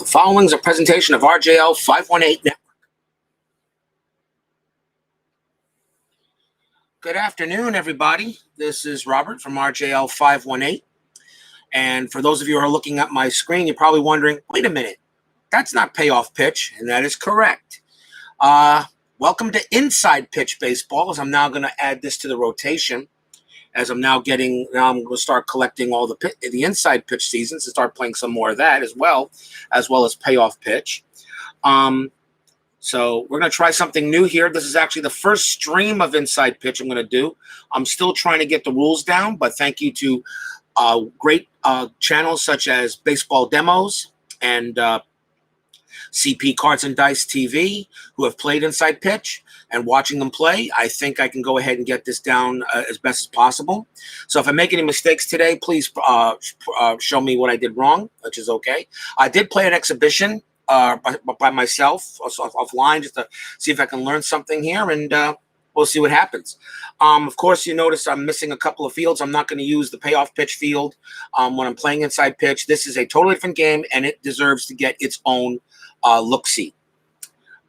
The following is a presentation of RJL 518 Network. Good afternoon, everybody. This is Robert from RJL 518. And for those of you who are looking at my screen, you're probably wondering, wait a minute, that's not Payoff Pitch, and that is correct. Welcome to Inside Pitch Baseball, as I'm now going to add this to the rotation. As I'm now going to start collecting all the inside pitch seasons and start playing some more of that as well as Payoff Pitch. So we're going to try something new here. This is actually the first stream of Inside Pitch I'm going to do. I'm still trying to get the rules down, but thank you to great channels such as Baseball Demos and CP Cards and Dice TV, who have played Inside Pitch, and watching them play, I think I can go ahead and get this down as best as possible. So if I make any mistakes today, please show me what I did wrong, which is okay. I did play an exhibition by myself offline just to see if I can learn something here, and we'll see what happens. Of course, you notice I'm missing a couple of fields. I'm not going to use the Payoff Pitch field when I'm playing Inside Pitch. This is a totally different game, and it deserves to get its own look-see.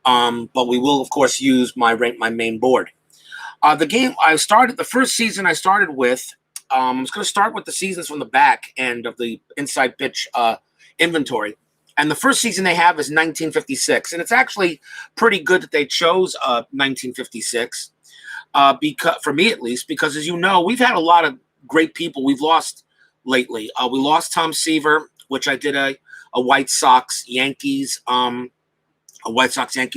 But we will, of course, use my main board. The first season I started with, I was going to start with the seasons from the back end of the Inside Pitch inventory. And the first season they have is 1956. And it's actually pretty good that they chose 1956, because, for me at least, because as you know, we've had a lot of great people we've lost lately. We lost Tom Seaver, which I did a White Sox Yankees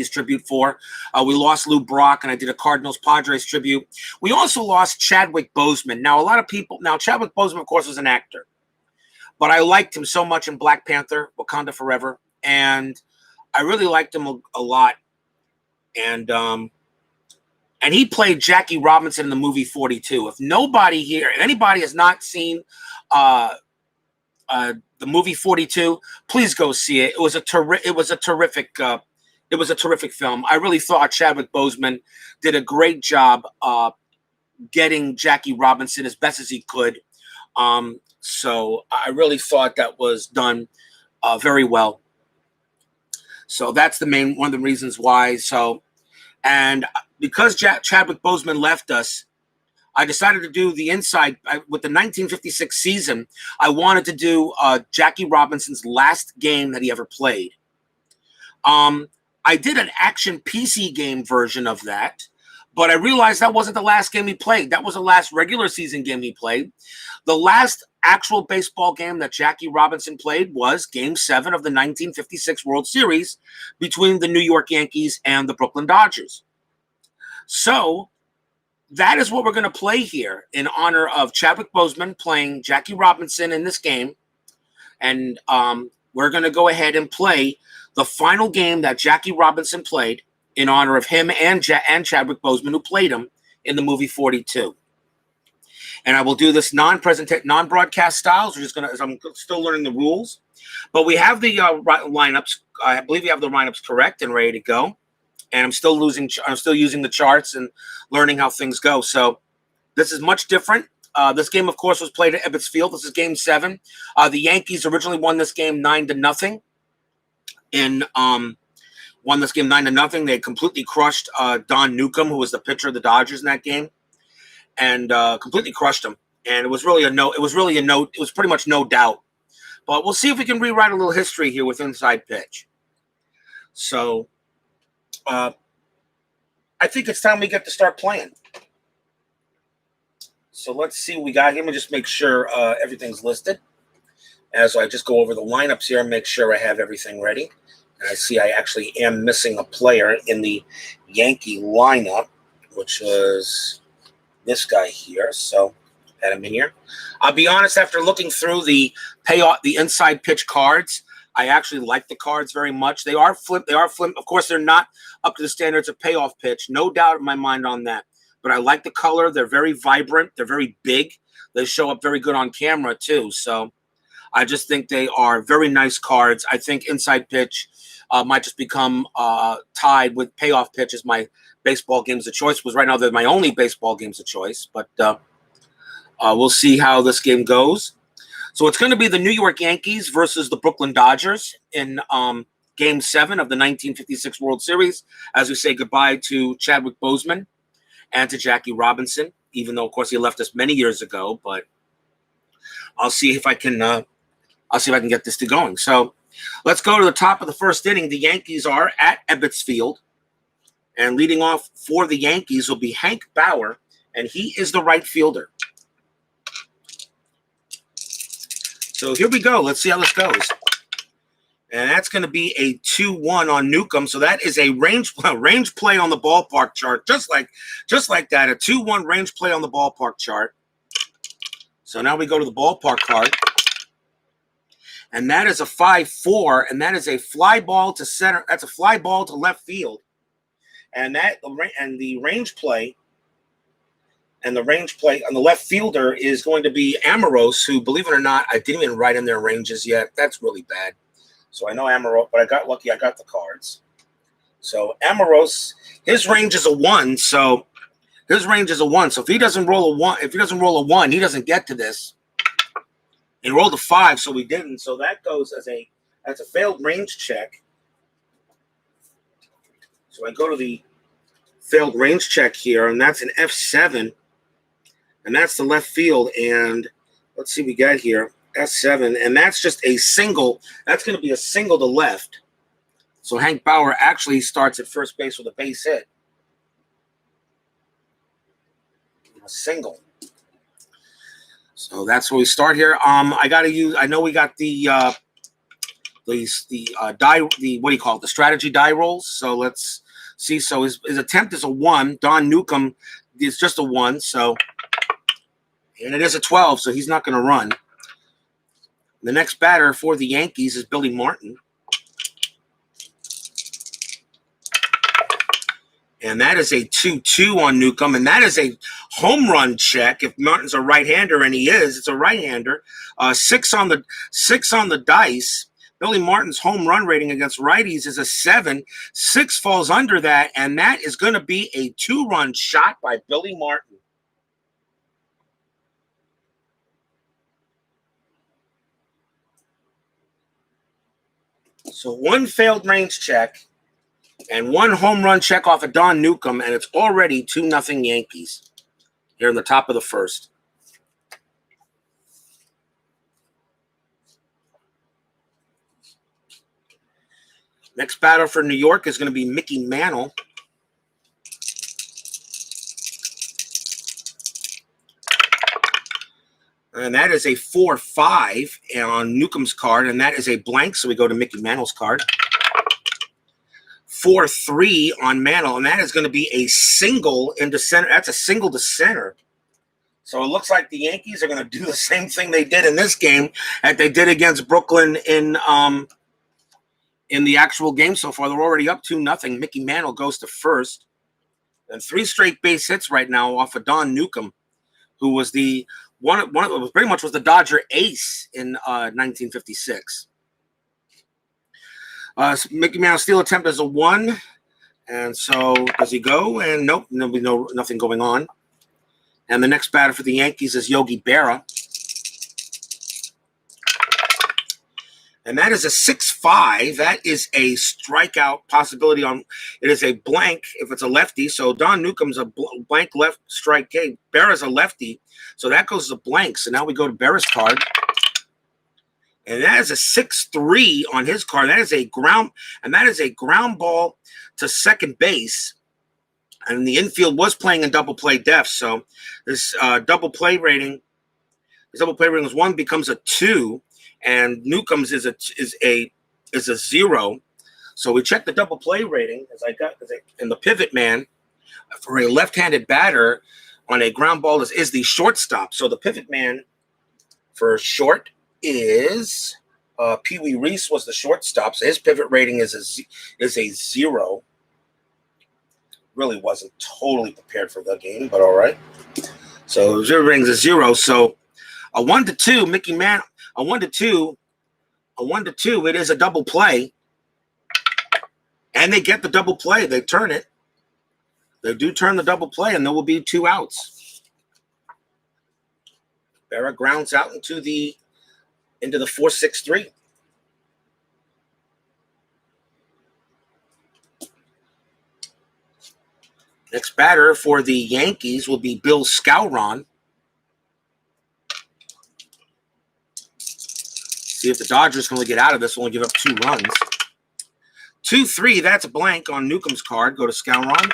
tribute for. We lost Lou Brock, and I did a Cardinals Padres tribute. We also lost Chadwick Bozeman. Now, Chadwick Bozeman, of course, was an actor, but I liked him so much in Black Panther, Wakanda Forever, and I really liked him a lot. And he played Jackie Robinson in the movie 42. If anybody has not seen the movie 42, please go see it. It was a terrific film. I really thought Chadwick Bozeman did a great job getting Jackie Robinson as best as he could. So I really thought that was done very well. So that's one of the reasons why. And because Chadwick Bozeman left us, I decided to do the inside with the 1956 season. I wanted to do Jackie Robinson's last game that he ever played. I did an action PC game version of that, but I realized that wasn't the last game he played. That was the last regular season game he played. The last actual baseball game that Jackie Robinson played was Game 7 of the 1956 World Series between the New York Yankees and the Brooklyn Dodgers. So that is what we're going to play here in honor of Chadwick Bozeman playing Jackie Robinson in this game. And we're going to go ahead and play the final game that Jackie Robinson played in honor of him and Chadwick Bozeman, who played him in the movie 42. And I will do this non-broadcast styles. As I'm still learning the rules. But we have the lineups. I believe we have the lineups correct and ready to go. And I'm still using the charts and learning how things go. So this is much different. This game, of course, was played at Ebbets Field. This is Game 7. The Yankees originally won this game 9-0. Won this game 9-0. They completely crushed Don Newcomb, who was the pitcher of the Dodgers in that game, and completely crushed him. And it was pretty much no doubt. But we'll see if we can rewrite a little history here with Inside Pitch. So I think it's time we get to start playing. So let's see what we got here. Let me just make sure everything's listed as I just go over the lineups here and make sure I have everything ready. And I see I actually am missing a player in the Yankee lineup, which was this guy here. So had him in here. I'll be honest, after looking through the Inside Pitch cards, I actually like the cards very much. They are flipped. Of course, they're not up to the standards of Payoff Pitch. No doubt in my mind on that. But I like the color. They're very vibrant. They're very big. They show up very good on camera, too. So I just think they are very nice cards. I think Inside Pitch might just become tied with Payoff Pitch as my baseball games of choice, because right now they're my only baseball games of choice. But we'll see how this game goes. So it's going to be the New York Yankees versus the Brooklyn Dodgers in Game 7 of the 1956 World Series, as we say goodbye to Chadwick Bozeman and to Jackie Robinson, even though, of course, he left us many years ago. But I'll see if I can get this to going. So let's go to the top of the first inning. The Yankees are at Ebbets Field. And leading off for the Yankees will be Hank Bauer, and he is the right fielder. So here we go. Let's see how this goes. And that's going to be a 2-1 on Newcomb. So that is a range play on the ballpark chart, just like that, a 2-1 range play on the ballpark chart. So now we go to the ballpark card. And that is a 5-4, and that is a fly ball to center. That's a fly ball to left field. And the range play on the left fielder is going to be Amoros, who, believe it or not, I didn't even write in their ranges yet. That's really bad. So I know Amoros, but I got lucky. I got the cards. So Amoros, his range is a 1. So if he doesn't roll a 1, he doesn't get to this. He rolled a 5, so we didn't. So that goes as a failed range check. So I go to the failed range check here, and that's an F7, and that's the left field. And let's see what we got here, S7, and that's just a single. That's going to be a single to left. So Hank Bauer actually starts at first base with a base hit. A single. So that's where we start here. I know we got the strategy die rolls. So let's see. So his attempt is a 1. Don Newcomb is just a 1. So, and it is a 12. So he's not going to run. The next batter for the Yankees is Billy Martin. And that is a 2-2 on Newcomb. And that is a home run check. If Martin's a right-hander, and he is, it's a right-hander. 6 on the dice. Billy Martin's home run rating against righties is a 7. 6 falls under that, and that is going to be a 2-run shot by Billy Martin. So 1 failed range check and 1 home run check off of Don Newcomb, and it's already 2-0 Yankees here in the top of the first. Next batter for New York is going to be Mickey Mantle. And that is a 4-5 on Newcomb's card, and that is a blank, so we go to Mickey Mantle's card. 4-3 on Mantle, and that is going to be a single into center. That's a single to center. So it looks like the Yankees are going to do the same thing they did in this game that they did against Brooklyn in the actual game so far. They're already up 2-0. Mickey Mantle goes to first. And 3 straight base hits right now off of Don Newcomb, who was pretty much was the Dodger ace in 1956. Mickey Mantle's steal attempt is a 1. And so does he go? And nope, nothing going on. And the next batter for the Yankees is Yogi Berra. And that is a 6-5. That is a strikeout possibility on. It is a blank if it's a lefty. So Don Newcomb's a blank left strike K. Berra's a lefty. So that goes to blank. So now we go to Berra's card. And that is a 6-3 on his card. That is a ground ball to second base. And the infield was playing in double play depth. So this double play rating is 1, becomes a 2. And Newcomb's is a 0. So we check the double play rating and the pivot man for a left-handed batter on a ground ball is the shortstop. So the pivot man for short is Pee Wee Reese was the shortstop. So his pivot rating is a 0. Really wasn't totally prepared for the game, but all right. So his rating is a 0. So a 1-2, Mickey Mantle. A 1-2. It is a double play, and they get the double play. They turn it. They do turn the double play, and there will be 2 outs. Berra grounds out into the into the 4-6-3. Next batter for the Yankees will be Bill Skowron. See if the Dodgers can only get out of this. Only give up 2 runs. 2-3. That's a blank on Newcomb's card. Go to Skowron.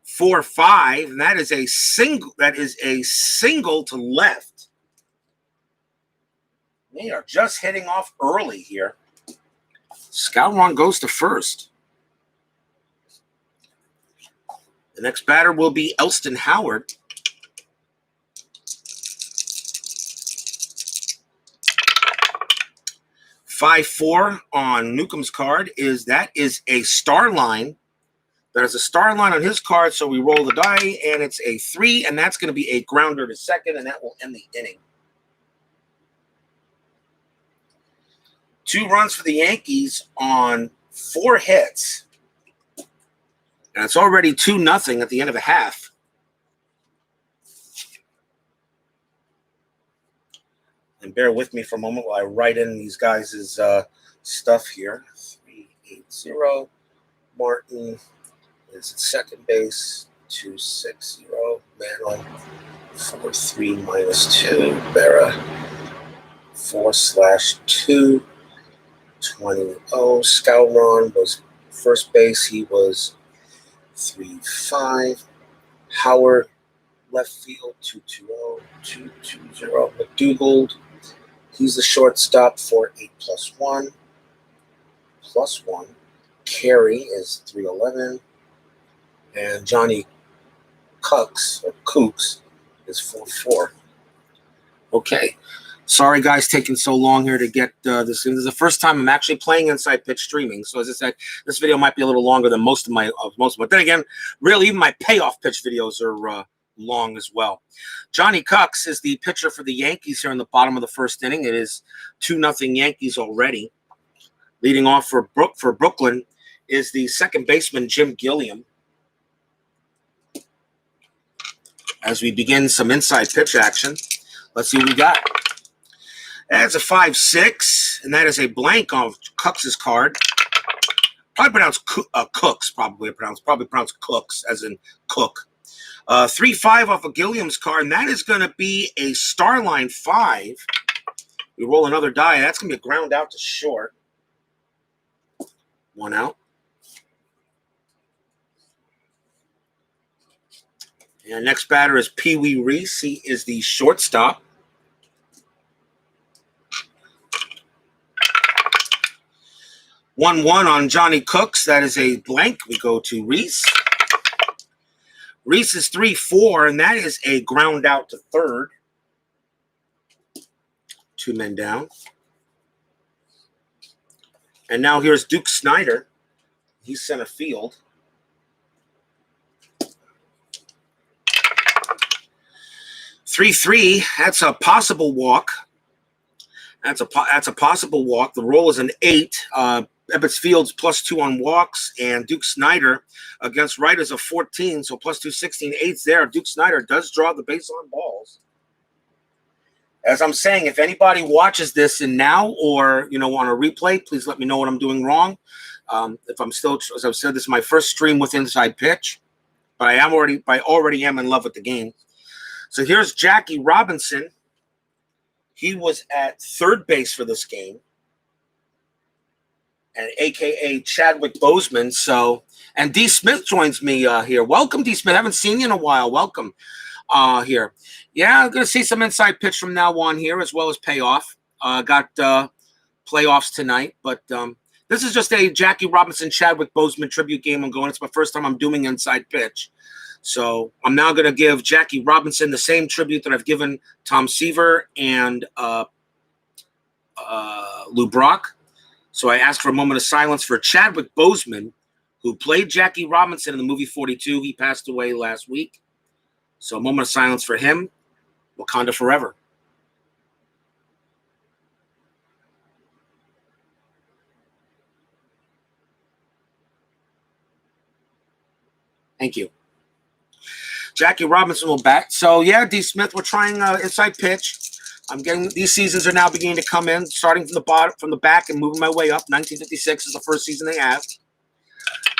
4-5. And that is a single. That is a single to left. They are just hitting off early here. Skowron goes to first. The next batter will be Elston Howard. 5-4 on Newcomb's card is a star line. There's a star line on his card, so we roll the die, and it's a 3, and that's going to be a grounder to second, and that will end the inning. 2 runs for the Yankees on 4 hits. And it's already 2-0 at the end of a half. And bear with me for a moment while I write in these guys' stuff here. 3-8-0. Martin is at second base. 2-6-0. Manuel. 4-3 -2. Berra. 4/2. 20-0. Skowron was first base. He was 3-5. Howard, left field, 2-2-0. 2-2-0. McDougald, he's the shortstop for 8+1. +1. Carey is 3-11. And Johnny Cooks is 4-4. Okay. Sorry, guys, taking so long here to get this in. This is the first time I'm actually playing Inside Pitch streaming. So as I said, this video might be a little longer than most of my. But then again, really, even my payoff pitch videos are long as well. Johnny Cooks is the pitcher for the Yankees here in the bottom of the first inning. It is 2-0 Yankees already. Leading off for Brooklyn is the second baseman, Jim Gilliam. As we begin some inside pitch action, let's see what we got. That's a 5-6, and that is a blank on Cooks' card. Probably pronounced Cooks, probably pronounced Cooks, as in cook. 3-5 off of Gilliam's card, and that is going to be a star line 5. We roll another die. That's going to be a ground out to short. 1 out. And next batter is Pee Wee Reese. He is the shortstop. 1-1 on Johnny Cooks. That is a blank. We go to Reese. Reese is 3-4, and that is a ground out to third. 2 men down. And now here's Duke Snyder. He's center field. 3-3. That's a possible walk. That's a possible walk. The roll is an 8. Ebbets Field's +2 on walks, and Duke Snyder against right is a 14, so +2, 16, 8's there. Duke Snyder does draw the base on balls. As I'm saying, if anybody watches this and now or on a replay, please let me know what I'm doing wrong. If I'm still, as I've said, this is my first stream with Inside Pitch, but I already am in love with the game. So here's Jackie Robinson. He was at third base for this game. And AKA Chadwick Bozeman. And D. Smith joins me here. Welcome, D. Smith. Haven't seen you in a while. Welcome here. Yeah, I'm going to see some inside pitch from now on here, as well as payoff. Got playoffs tonight, but this is just a Jackie Robinson, Chadwick Bozeman tribute game I'm going. It's my first time I'm doing inside pitch. So I'm now going to give Jackie Robinson the same tribute that I've given Tom Seaver and Lou Brock. So I asked for a moment of silence for Chadwick Bozeman, who played Jackie Robinson in the movie 42. He passed away last week. So a moment of silence for him. Wakanda forever. Thank you. Jackie Robinson will bat. So, yeah, D. Smith, we're trying inside pitch. I'm getting these seasons are now beginning to come in, starting from the bottom, from the back, and moving my way up. 1956 is the first season they have.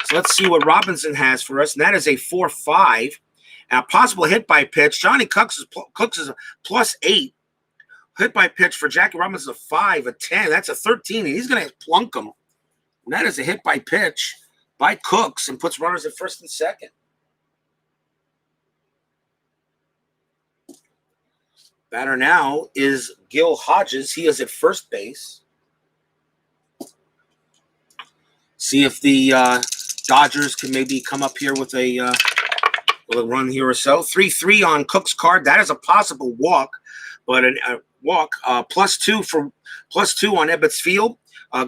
So let's see what Robinson has for us, and that is a 4-5. And a possible hit by pitch. Johnny Cooks is a +8. Hit by pitch for Jackie Robinson is a 5, a 10. That's a 13, and he's going to plunk him. And that is a hit by pitch by Cooks and puts runners at first and second. Batter now is Gil Hodges. He is at first base. See if the Dodgers can maybe come up here with a run here or so. 3-3 on Cook's card. That is a possible walk, but a walk +2 on Ebbets Field.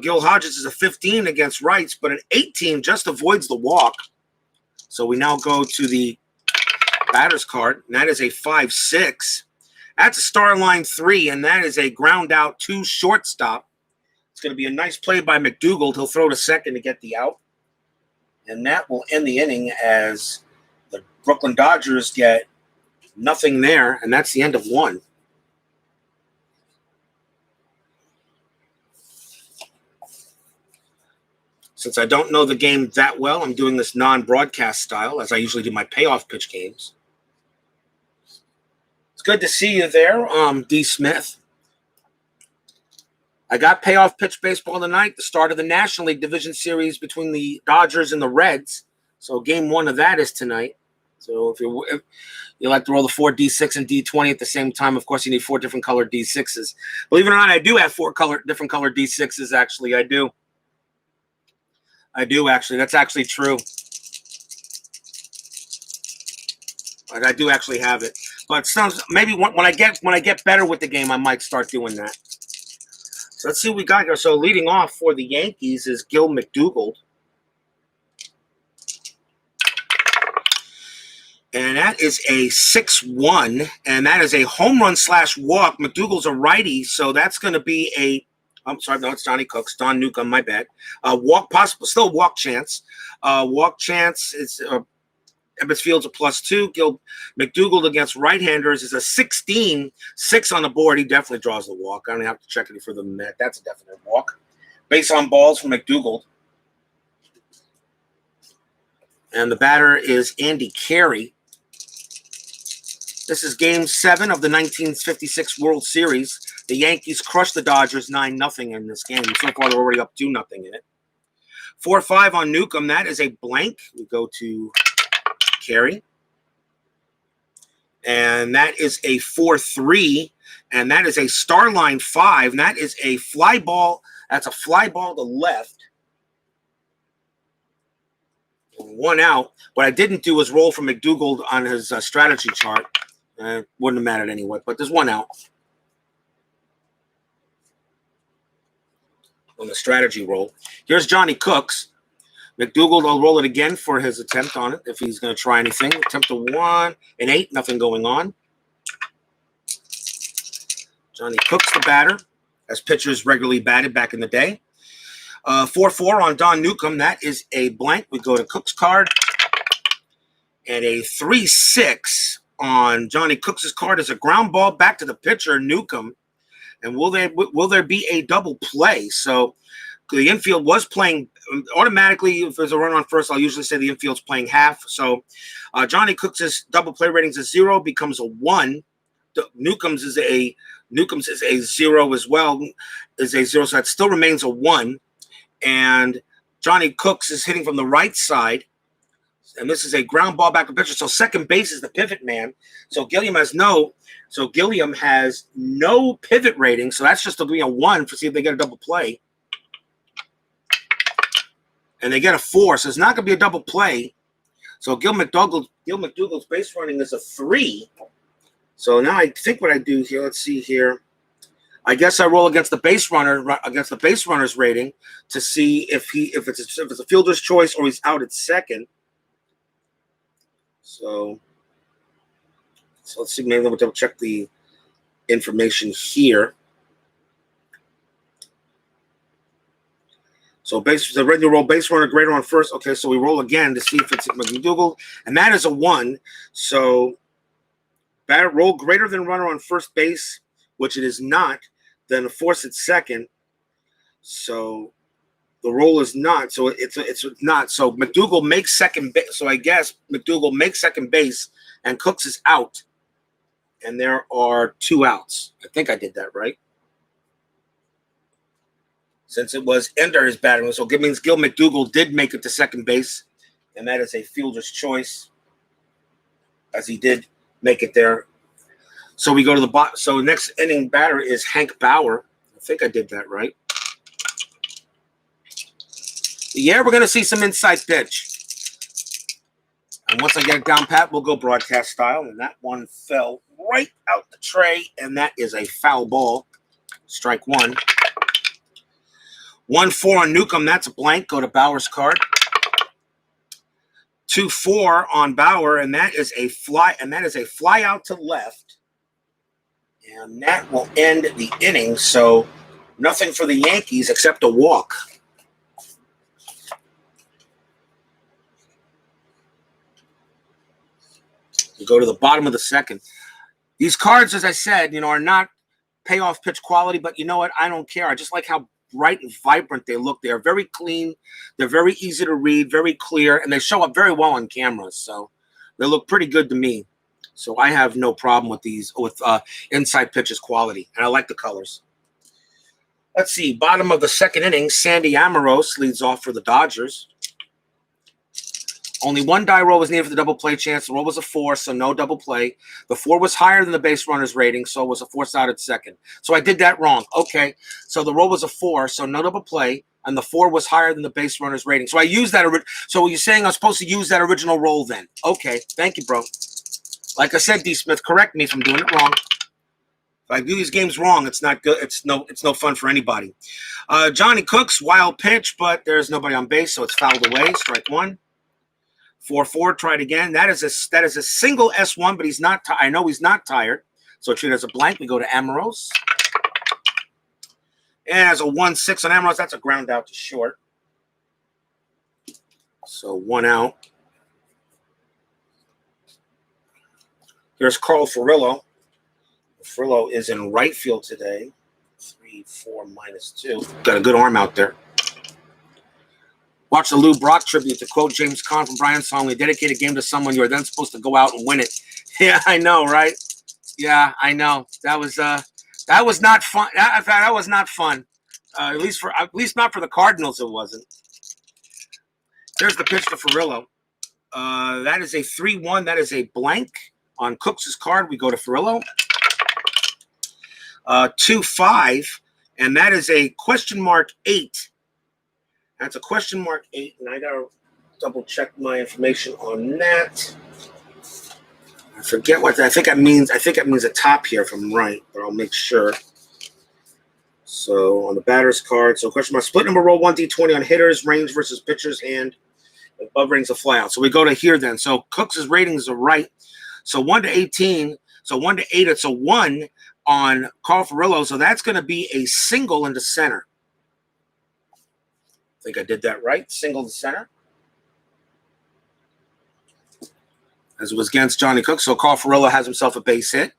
Gil Hodges is a 15 against rights, but an 18 just avoids the walk. So we now go to the batter's card, and that is a 5-6. That's a star line 3, and that is a ground out 2 shortstop. It's going to be a nice play by McDougald. He'll throw to second to get the out. And that will end the inning as the Brooklyn Dodgers get nothing there, and that's the end of 1. Since I don't know the game that well, I'm doing this non-broadcast style, as I usually do my payoff pitch games. It's good to see you there, D. Smith. I got Payoff Pitch Baseball tonight, the start of the National League Division Series between the Dodgers and the Reds. So game 1 of that is tonight. So if you like to roll the 4 D6 and D20 at the same time, of course you need 4 different colored D6s. Believe it or not, I do have 4 different colored D6s, actually. I do actually. That's actually true. I do actually have it. But sounds maybe when I get better with the game, I might start doing that. So let's see what we got here. So leading off for the Yankees is Gil McDougald. And that is a 6-1, and that is a home run / walk. McDougald's a righty, so that's going to be a I'm sorry, no, it's Johnny Cooks. Don Newcomb, my bad. Walk possible, still walk chance. Walk chance is Ebbets Field's a +2. Gil McDougald against right-handers is a 16. 6 on the board. He definitely draws the walk. I don't have to check any further than that. That's a definite walk. Base on balls for McDougald. And the batter is Andy Carey. This is Game 7 of the 1956 World Series. The Yankees crushed the Dodgers 9-0 in this game. So far, they're already up 2-0 in it. 4-5 on Newcomb. That is a blank. We go to Carey. And that is a 4-3. And that is a star line 5. And that is a fly ball. That's a fly ball to left. 1 out. What I didn't do was roll for McDougald on his strategy chart. Wouldn't have mattered anyway, but there's 1 out on the strategy roll. Here's Johnny Cooks. McDougald will roll it again for his attempt on it if he's going to try anything. Attempt to 1 and 8, nothing going on. Johnny Cooks, the batter, as pitchers regularly batted back in the day. 4-4 on Don Newcomb. That is a blank. We go to Cook's card. And a 3-6 on Johnny Cooks' card is a ground ball back to the pitcher, Newcomb. And will there be a double play? So the infield was playing automatically. If there's a run on first, I'll usually say the infield's playing half. So Johnny Cooks' double play rating is a 0, becomes a 1. Newcomb's is a 0 as well, is a 0. So that still remains a 1. And Johnny Cooks is hitting from the right side. And this is a ground ball back to pitcher. So second base is the pivot man. So Gilliam has no pivot rating. So that's just to be a 1 for see if they get a double play. And they get a 4. So it's not going to be a double play. So Gil McDougald's base running is a 3. So now I think what I do here, let's see here. I guess I roll against the base runner's rating to see if it's a fielder's choice or he's out at second. So let's see. Maybe we'll double check the information here. So the regular roll base runner greater on first. Okay, so we roll again to see if it's McDougald, and that is a 1. So batter roll greater than runner on first base which it is not, then force at second. So the roll is not. So it's not. So McDougal makes second base. So I guess McDougal makes second base, and Cooks is out. And there are 2 outs. I think I did that right. Since it was Ender his batting, so it means Gil McDougal did make it to second base, and that is a fielder's choice, as he did make it there. So we go to the bottom. So next inning batter is Hank Bauer. I think I did that right. Yeah, we're going to see some inside pitch. And once I get it down pat, we'll go broadcast style. And that one fell right out the tray, and that is a foul ball. Strike 1. 1-4 on Newcomb. That's a blank. Go to Bauer's card. 2-4 on Bauer, and that is a fly. And that is a fly out to left. And that will end the inning. So nothing for the Yankees except a walk. We go to the bottom of the second. These cards, as I said, are not payoff pitch quality, but you know what? I don't care. I just like how bright and vibrant they look. They're very clean. They're very easy to read, very clear, and they show up very well on cameras. So they look pretty good to me. So I have no problem with these, with inside pitches quality, and I like the colors. Let's see. Bottom of the second inning, Sandy Amoros leads off for the Dodgers. Only 1 die roll was needed for the double play chance. The roll was a 4, so no double play. The 4 was higher than the base runner's rating, so it was a force out at second. So I did that wrong. Okay, so the roll was a 4, so no double play, and the 4 was higher than the base runner's rating. So I used that. So you're saying I'm supposed to use that original roll then? Okay, thank you, bro. Like I said, D. Smith, correct me if I'm doing it wrong. If I do these games wrong, it's not good. It's no fun for anybody. Johnny Cooks, wild pitch, but there's nobody on base, so it's fouled away. Strike 1. 4-4, tried again. That is a single S1, but he's not. I know he's not tired, so treat it as a blank. We go to Amoros, and as a 1-6 on Amoros, that's a ground out to short. So 1 out. Here's Carl Furillo. Furillo is in right field today. 3-4 -2. Got a good arm out there. Watch the Lou Brock tribute to quote James Caan from Brian's song, "We dedicate a game to someone, you are then supposed to go out and win it." Yeah, I know, right? Yeah, I know. That was not fun. That was not fun. At least not for the Cardinals, it wasn't. There's the pitch to Furillo. That is a 3-1. That is a blank on Cooks' card. We go to Furillo. 2-5, and that is a question mark 8. That's a question mark 8, and I gotta double check my information on that. I forget what I think it means. I think it means a top here if I'm right, but I'll make sure. So on the batter's card, so question mark, split number roll 1d20 on hitters, range versus pitcher's hand. Above rings a flyout. So we go to here then. So Cooks' ratings are right. So 1 to 18. So 1 to 8. It's a 1 on Carl Furillo. So that's going to be a single into center. I think I did that right. Single to center. As it was against Johnny Cook. So Carl Furillo has himself a base hit.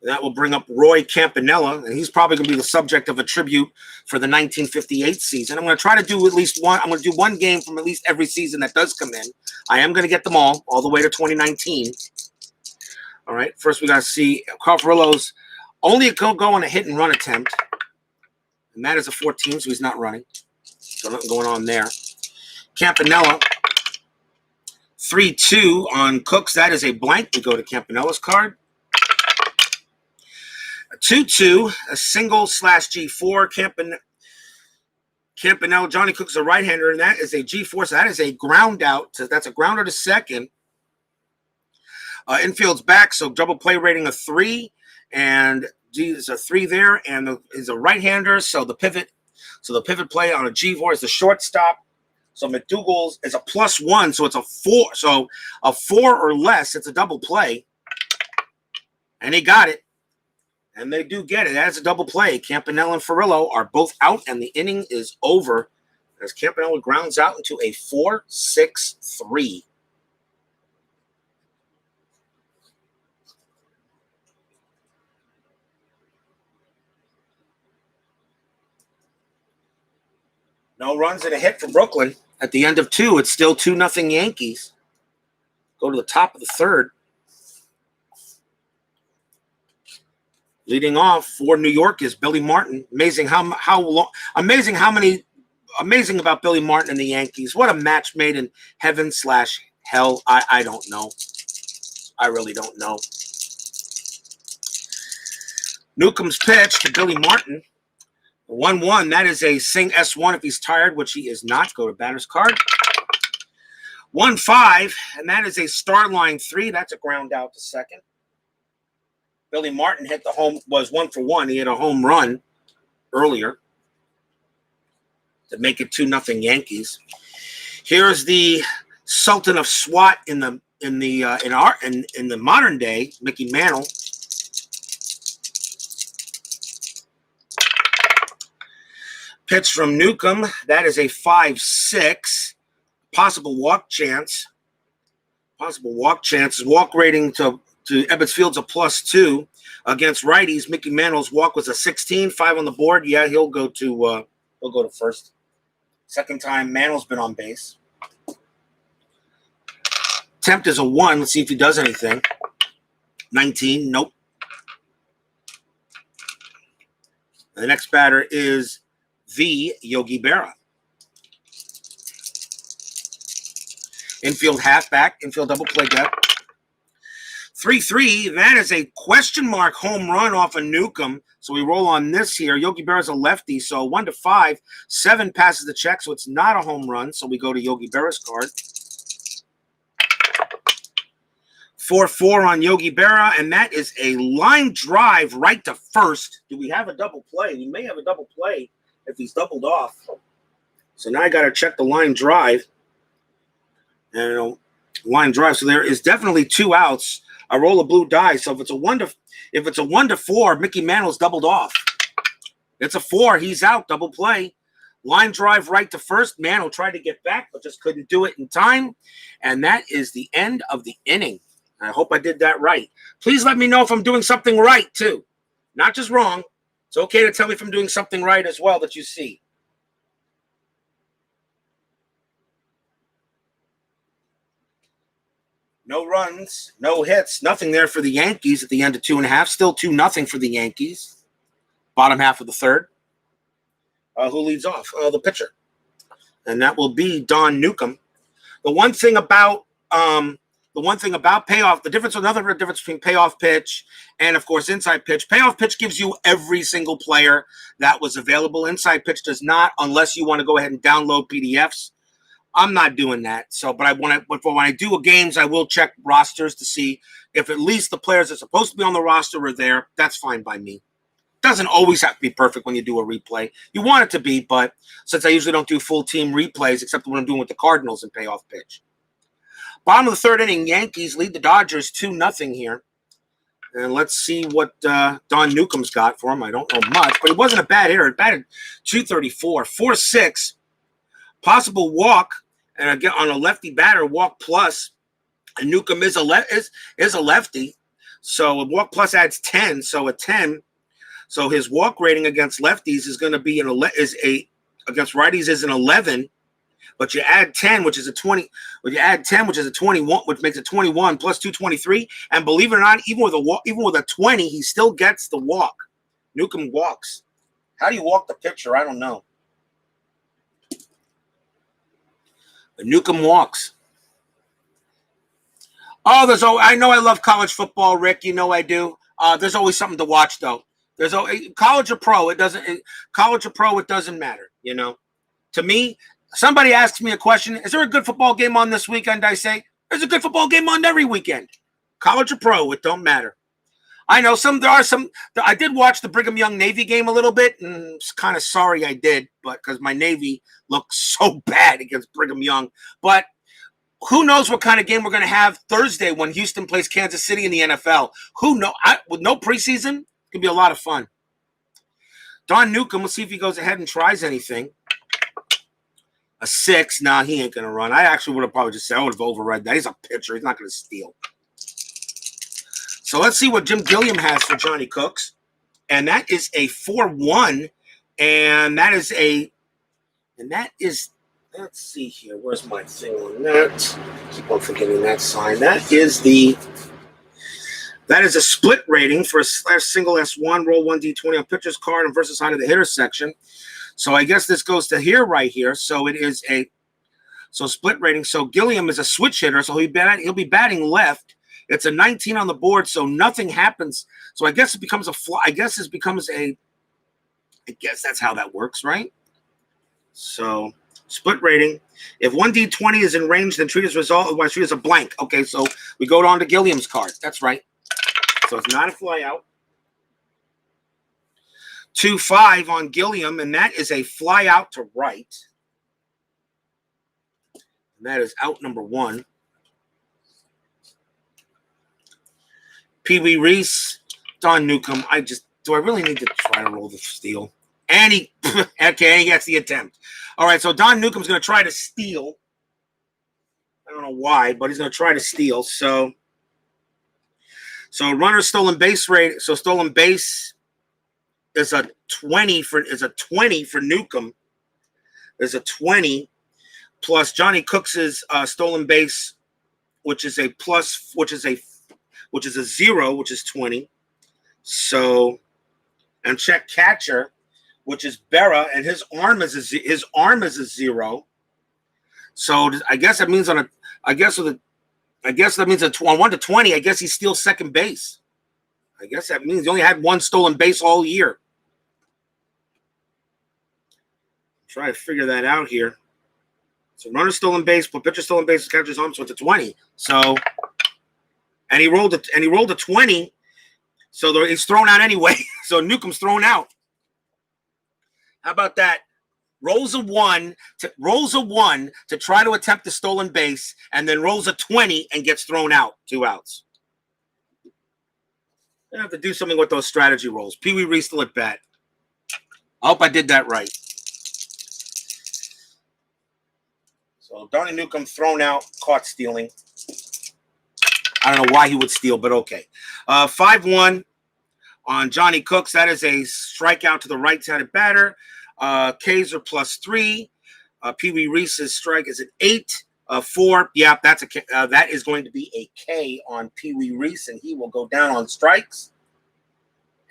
And that will bring up Roy Campanella, and he's probably going to be the subject of a tribute for the 1958 season. I'm going to try to do at least one. I'm going to do one game from at least every season that does come in. I am going to get them all the way to 2019. All right. First, we got to see Carl Furillo's only go on a hit and run attempt. And that is a 14, so he's not running. So nothing going on there. Campanella, 3-2 on Cooks. That is a blank. We go to Campanella's card. A 2-2, a single /G4. Campanella, Johnny Cook's a right-hander, and that is a G4. So that is a ground out. So that's a grounder to second. Infield's back, so double play rating of 3. And G is a 3 there, and is a right-hander, so the pivot play on a G4 is the shortstop. So McDougal's is a +1, so it's a 4. So a 4 or less, it's a double play. And he got it. And they do get it. That's a double play. Campanella and Furillo are both out, and the inning is over as Campanella grounds out into a 4-6-3. No runs and a hit for Brooklyn. At the end of 2, it's still 2-0 Yankees. Go to the top of the 3rd. Leading off for New York is Billy Martin. Amazing about Billy Martin and the Yankees. What a match made in heaven/hell. I don't know. I really don't know. Newcomb's pitch to Billy Martin. 1-1. That is a sing S1 if he's tired, which he is not. Go to batter's card. 1-5, and that is a star line 3. That's a ground out to second. Billy Martin hit the home, was 1 for 1. He hit a home run earlier to make it 2-0 Yankees. Here's the Sultan of SWAT in the modern day, Mickey Mantle. Pitch from Newcomb. That is a 5-6. Possible walk chance. His walk rating to Ebbets Field's a +2. Against righties, Mickey Mantle's walk was a 16. 5 on the board. Yeah, he'll go to first. Second time Mantle's been on base. Attempt is a 1. Let's see if he does anything. 19. Nope. The next batter is the Yogi Berra. Infield halfback, infield double play depth. 3-3, that is a question mark home run off of Newcomb. So we roll on this here. Yogi Berra's a lefty, so 1-5. 7 passes the check, so it's not a home run. So we go to Yogi Berra's card. 4-4 on Yogi Berra, and that is a line drive right to first. Do we have a double play? We may have a double play if he's doubled off. So now I got to check the line drive. And line drive. So there is definitely 2 outs. I roll a blue die. So if it's a 1-4, Mickey Mantle's doubled off. It's a 4. He's out. Double play. Line drive right to first. Mantle tried to get back, but just couldn't do it in time. And that is the end of the inning. I hope I did that right. Please let me know if I'm doing something right, too. Not just wrong. It's okay to tell me if I'm doing something right as well that you see. No runs, no hits, nothing there for the Yankees at the end of 2.5. Still 2-0 for the Yankees. Bottom half of the 3rd. Who leads off? The pitcher. And that will be Don Newcomb. The one thing about payoff, another difference between payoff pitch and, of course, inside pitch. Payoff pitch gives you every single player that was available. Inside pitch does not, unless you want to go ahead and download PDFs. I'm not doing that. But when I do games, I will check rosters to see if at least the players that are supposed to be on the roster are there. That's fine by me. Doesn't always have to be perfect when you do a replay. You want it to be, but since I usually don't do full team replays, except when I'm doing with the Cardinals in payoff pitch. Bottom of the 3rd inning, Yankees lead the Dodgers 2-0 here. And let's see what Don Newcomb's got for him. I don't know much, but he wasn't a bad hitter. It batted .234, 4-6. Possible walk, and again on a lefty batter, walk plus. And Newcomb is a lefty, so a walk plus adds 10. So a 10. So his walk rating against lefties is going to be against righties is an 11. But you add 10, which is a 20. But you add 10, which is a 21, which makes it 21 plus 223. And believe it or not, even with a 20, he still gets the walk. Newcomb walks. How do you walk the pitcher? I don't know. But Newcomb walks. Oh, I know I love college football, Rick. You know I do. There's always something to watch, though. There's college or pro. It doesn't matter. You know, to me. Somebody asks me a question, is there a good football game on this weekend? I say, there's a good football game on every weekend. College or pro, it don't matter. I know I did watch the Brigham Young Navy game a little bit, and I'm kind of sorry I did, but because my Navy looked so bad against Brigham Young. But who knows what kind of game we're going to have Thursday when Houston plays Kansas City in the NFL. Who knows? With no preseason, it could be a lot of fun. Don Newcomb, let's see if he goes ahead and tries anything. A 6, nah, he ain't going to run. I actually would have probably just said, I would have overread that. He's a pitcher. He's not going to steal. So let's see what Jim Gilliam has for Johnny Cooks. And that is a 4-1. And that is a And that is, let's see here. Where's my thing on that? Keep on forgetting that sign. That is a split rating for a single S1, roll 1d20 on pitcher's card and versus side of the hitter section. So I guess this goes to here right here. So it is split rating. So Gilliam is a switch hitter, so he'll be batting left. It's a 19 on the board, so nothing happens. So I guess it becomes a fly. I guess that's how that works, right? So split rating. If 1d20 is in range, then treat as result. Otherwise, treat as a blank. Okay, so we go on to Gilliam's card. That's right. So it's not a fly out. 2-5 on Gilliam, and that is a fly out to right. And that is out number 1. Pee Wee Reese, Don Newcomb. Do I really need to try to roll the steal? And he gets the attempt. All right, so Don Newcomb's going to try to steal. I don't know why, but he's going to try to steal. So runner stolen base rate. So stolen base is a 20 for Newcomb. There's a 20 plus Johnny Cooks's stolen base, which is a 0, which is 20. So, and check catcher, which is Berra, and his arm is a 0. So I guess that means on 1 to 20. I guess he steals second base. I guess that means he only had 1 stolen base all year. Try to figure that out here. So runner stolen base, but pitcher stolen base, catcher's arm, so it's a 20. So, and he rolled a 20. So he's thrown out anyway. So Newcomb's thrown out. How about that? Rolls a 1 to try to attempt the stolen base, and then rolls a 20 and gets thrown out. 2 outs. I have to do something with those strategy rolls. Pee Wee Reese still at bat. I hope I did that right. So Donnie Newcomb thrown out, caught stealing. I don't know why he would steal, but okay. 5-1 on Johnny Cooks. That is a strikeout to the right-handed batter. Kaiser +3. Pee Wee Reese's strike is an 8. 4. Yeah, that is going to be a K on Pee Wee Reese, and he will go down on strikes.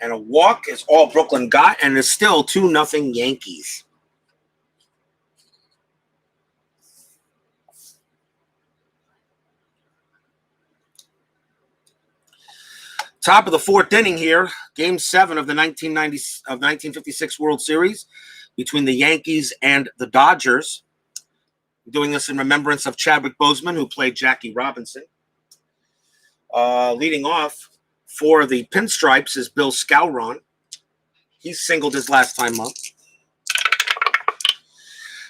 And a walk is all Brooklyn got, and it's still 2-0 Yankees. Top of the 4th inning here, Game 7 of the 1956 World Series between the Yankees and the Dodgers. Doing this in remembrance of Chadwick Bozeman, who played Jackie Robinson. Leading off for the Pinstripes is Bill Skowron. He singled his last time up.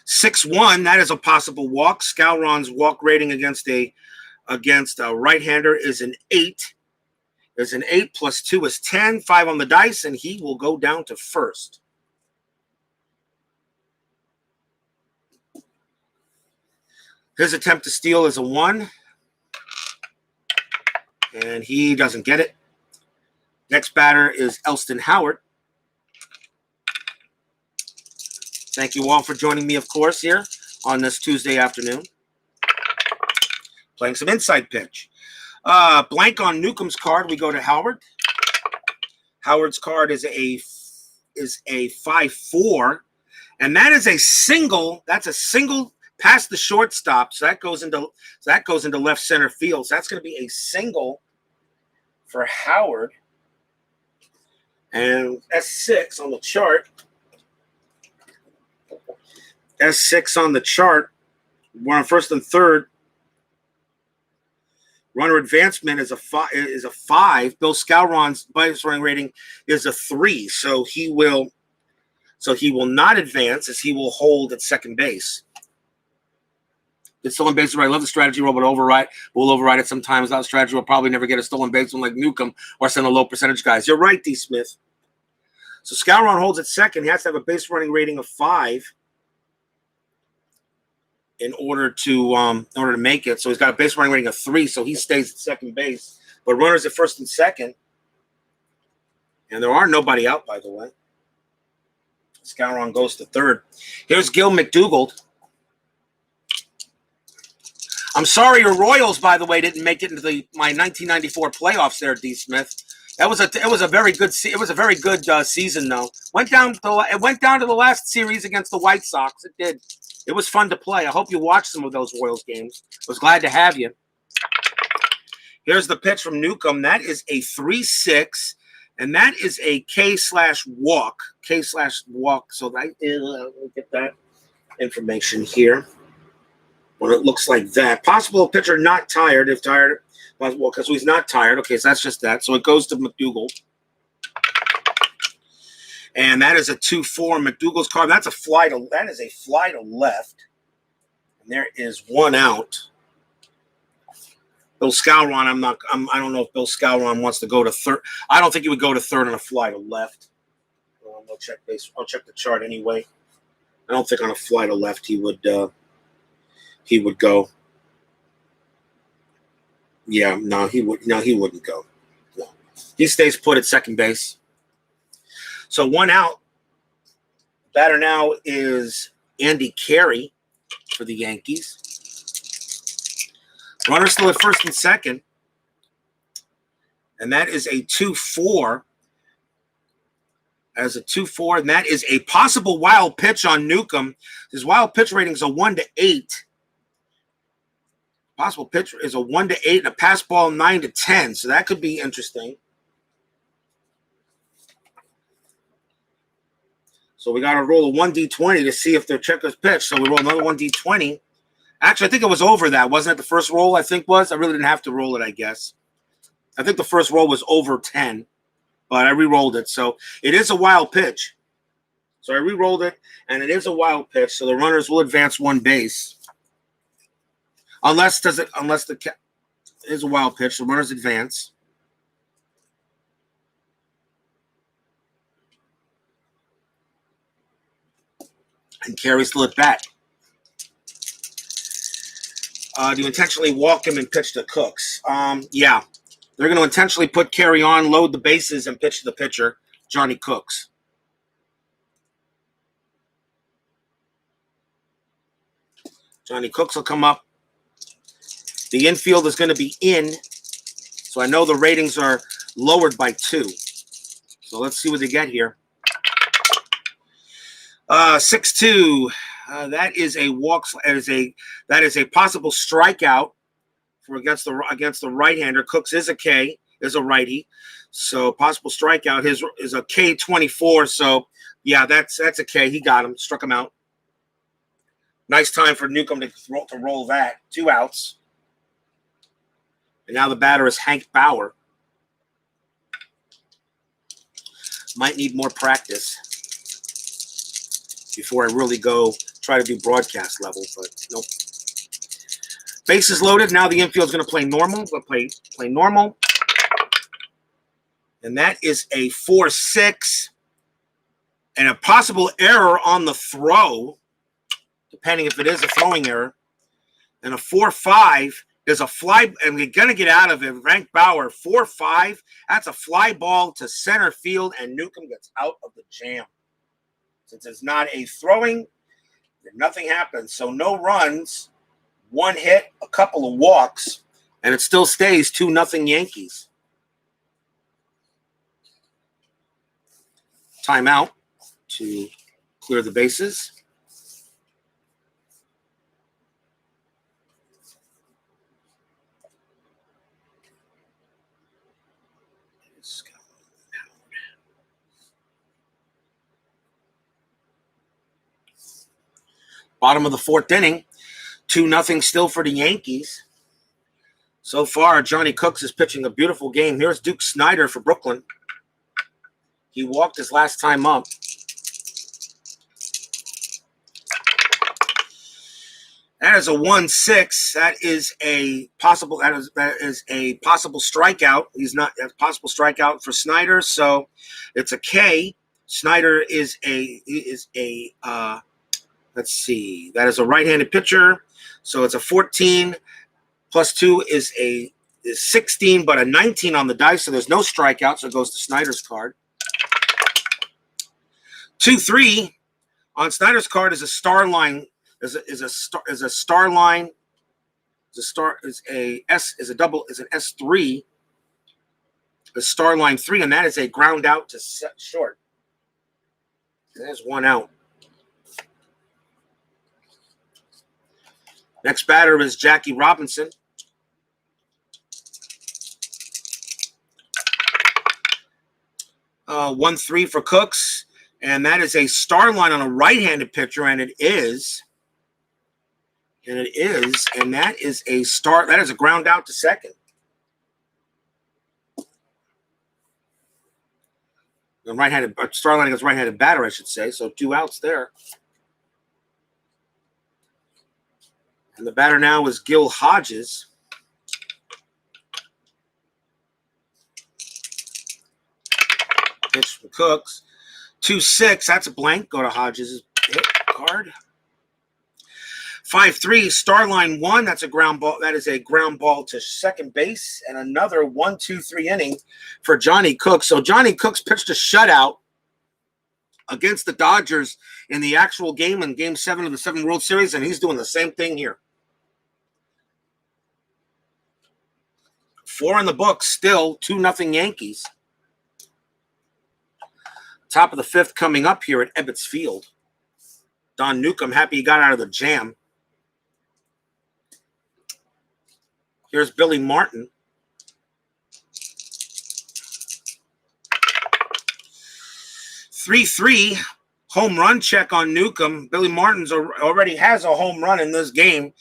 6-1, that is a possible walk. Skowron's walk rating against a right-hander is an 8. There's an 8 plus 2 is 10, 5 on the dice, and he will go down to first. His attempt to steal is a 1, and he doesn't get it. Next batter is Elston Howard. Thank you all for joining me, of course, here on this Tuesday afternoon. Playing some inside pitch. Blank on Newcomb's card. We go to Howard. Howard's card is a 5-4, and that is a single. That's a single past the shortstop. So that goes into left center field. So that's going to be a single for Howard. And S6 on the chart. S6 on the chart. We're on first and third. Runner advancement is a 5. Bill Skowron's base running rating is a 3. So he will not advance, as he will hold at second base. It's stolen base right. I love the strategy roll, but we'll override it sometimes. Without strategy, we'll probably never get a stolen base one like Newcomb or send a low percentage guys. You're right, D. Smith. So Skowron holds at second. He has to have a base running rating of 5. In order to make it. So he's got a base running rating of 3, so he stays at second base. But runners at first and second. And there are nobody out, by the way. Scouron goes to third. Here's Gil McDougald. I'm sorry your Royals, by the way, didn't make it into my 1994 playoffs there, D. Smith. It was a very good season though. It went down to the last series against the White Sox. It did. It was fun to play. I hope you watched some of those Royals games. I was glad to have you. Here's the pitch from Newcomb. That is a 3-6, and that is a K/walk. K/walk. So that is, let me get that information here. When it looks like that. Possible pitcher not tired. If tired, possible because he's not tired. Okay, so that's just that. So it goes to McDougald. And that is a 2-4. McDougald's card. That is a fly to left. And there is one out. Bill Scouron, I don't know if Bill Scouron wants to go to third. I don't think he would go to third on a fly to left. I'll check the chart anyway. I don't think on a fly to left he would go. Yeah, no, he wouldn't go. No. He stays put at second base. So one out. Batter now is Andy Carey for the Yankees. Runner still at first and second. And that is a 2-4. As a 2-4, and that is a possible wild pitch on Newcomb. His wild pitch rating is a 1-8. Possible pitch is a 1-8 and a pass ball 9-10. So that could be interesting. So we got to roll a 1D20 to see if they're checkers pitch. So we roll another 1D20. Actually, I think it was over that. Wasn't it the first roll, I think was? I really didn't have to roll it, I guess. I think the first roll was over 10, but I re-rolled it. So it is a wild pitch. So I re-rolled it, and it is a wild pitch. So the runners will advance one base. It is a wild pitch. The runners advance. And Carey's still at bat. Do you intentionally walk him and pitch to Cooks? Yeah. They're going to intentionally put Carey on, load the bases, and pitch to the pitcher, Johnny Cooks. Johnny Cooks will come up. The infield is going to be in, so I know the ratings are lowered by 2. So let's see what they get here. 6-2. That is a walk. That is a possible strikeout for against the right-hander. Cooks is a righty, so possible strikeout. His is a K24. So yeah, that's a K. He got him, struck him out. Nice time for Newcomb to roll that. 2 outs. And now the batter is Hank Bauer. Might need more practice before I really go try to do broadcast level, but nope. Bases loaded. Now the infield's going to play normal. We'll play normal. And that is a 4-6. And a possible error on the throw, depending if it is a throwing error. And a 4-5 is a fly, and we're going to get out of it. Hank Bauer, 4-5. That's a fly ball to center field, and Newcomb gets out of the jam. Since it's not a throwing, nothing happens. So no runs, 1 hit, a couple of walks, and it still stays 2-0 Yankees. Timeout to clear the bases. Bottom of the 4th inning, 2-0 still for the Yankees. So far, Johnny Cooks is pitching a beautiful game. Here's Duke Snider for Brooklyn. He walked his last time up. That is a 1-6. That is a possible strikeout. He's not a possible strikeout for Snider, so it's a K. Snider is a let's see. That is a right-handed pitcher. So it's a 14 plus 2 is 16, but a 19 on the dice. So there's no strikeout. So it goes to Snyder's card. 2-3 on Snyder's card is a star line. Is a star line. Is an S3. A star line 3, and that is a ground out to short. There's one out. Next batter is Jackie Robinson. 1-3 for Cooks, and that is a star line on a right-handed pitcher, and that is a star. That is a ground out to second. The right-handed star line against right-handed batter, I should say. So 2 outs there. And the batter now is Gil Hodges. Pitch from Cooks. 2-6. That's a blank. Go to Hodges' hit card. 5-3. Star line 1. That's a ground ball. That is a ground ball to second base. And another 1-2-3 inning for Johnny Cooks. So Johnny Cooks pitched a shutout against the Dodgers in the actual game in Game 7 of the 7 World Series, and he's doing the same thing here. 4 in the books, still 2-0 Yankees. Top of the 5th coming up here at Ebbets Field. Don Newcomb, happy he got out of the jam. Here's Billy Martin. 3-3 home run check on Newcomb. Billy Martin's already has a home run in this game.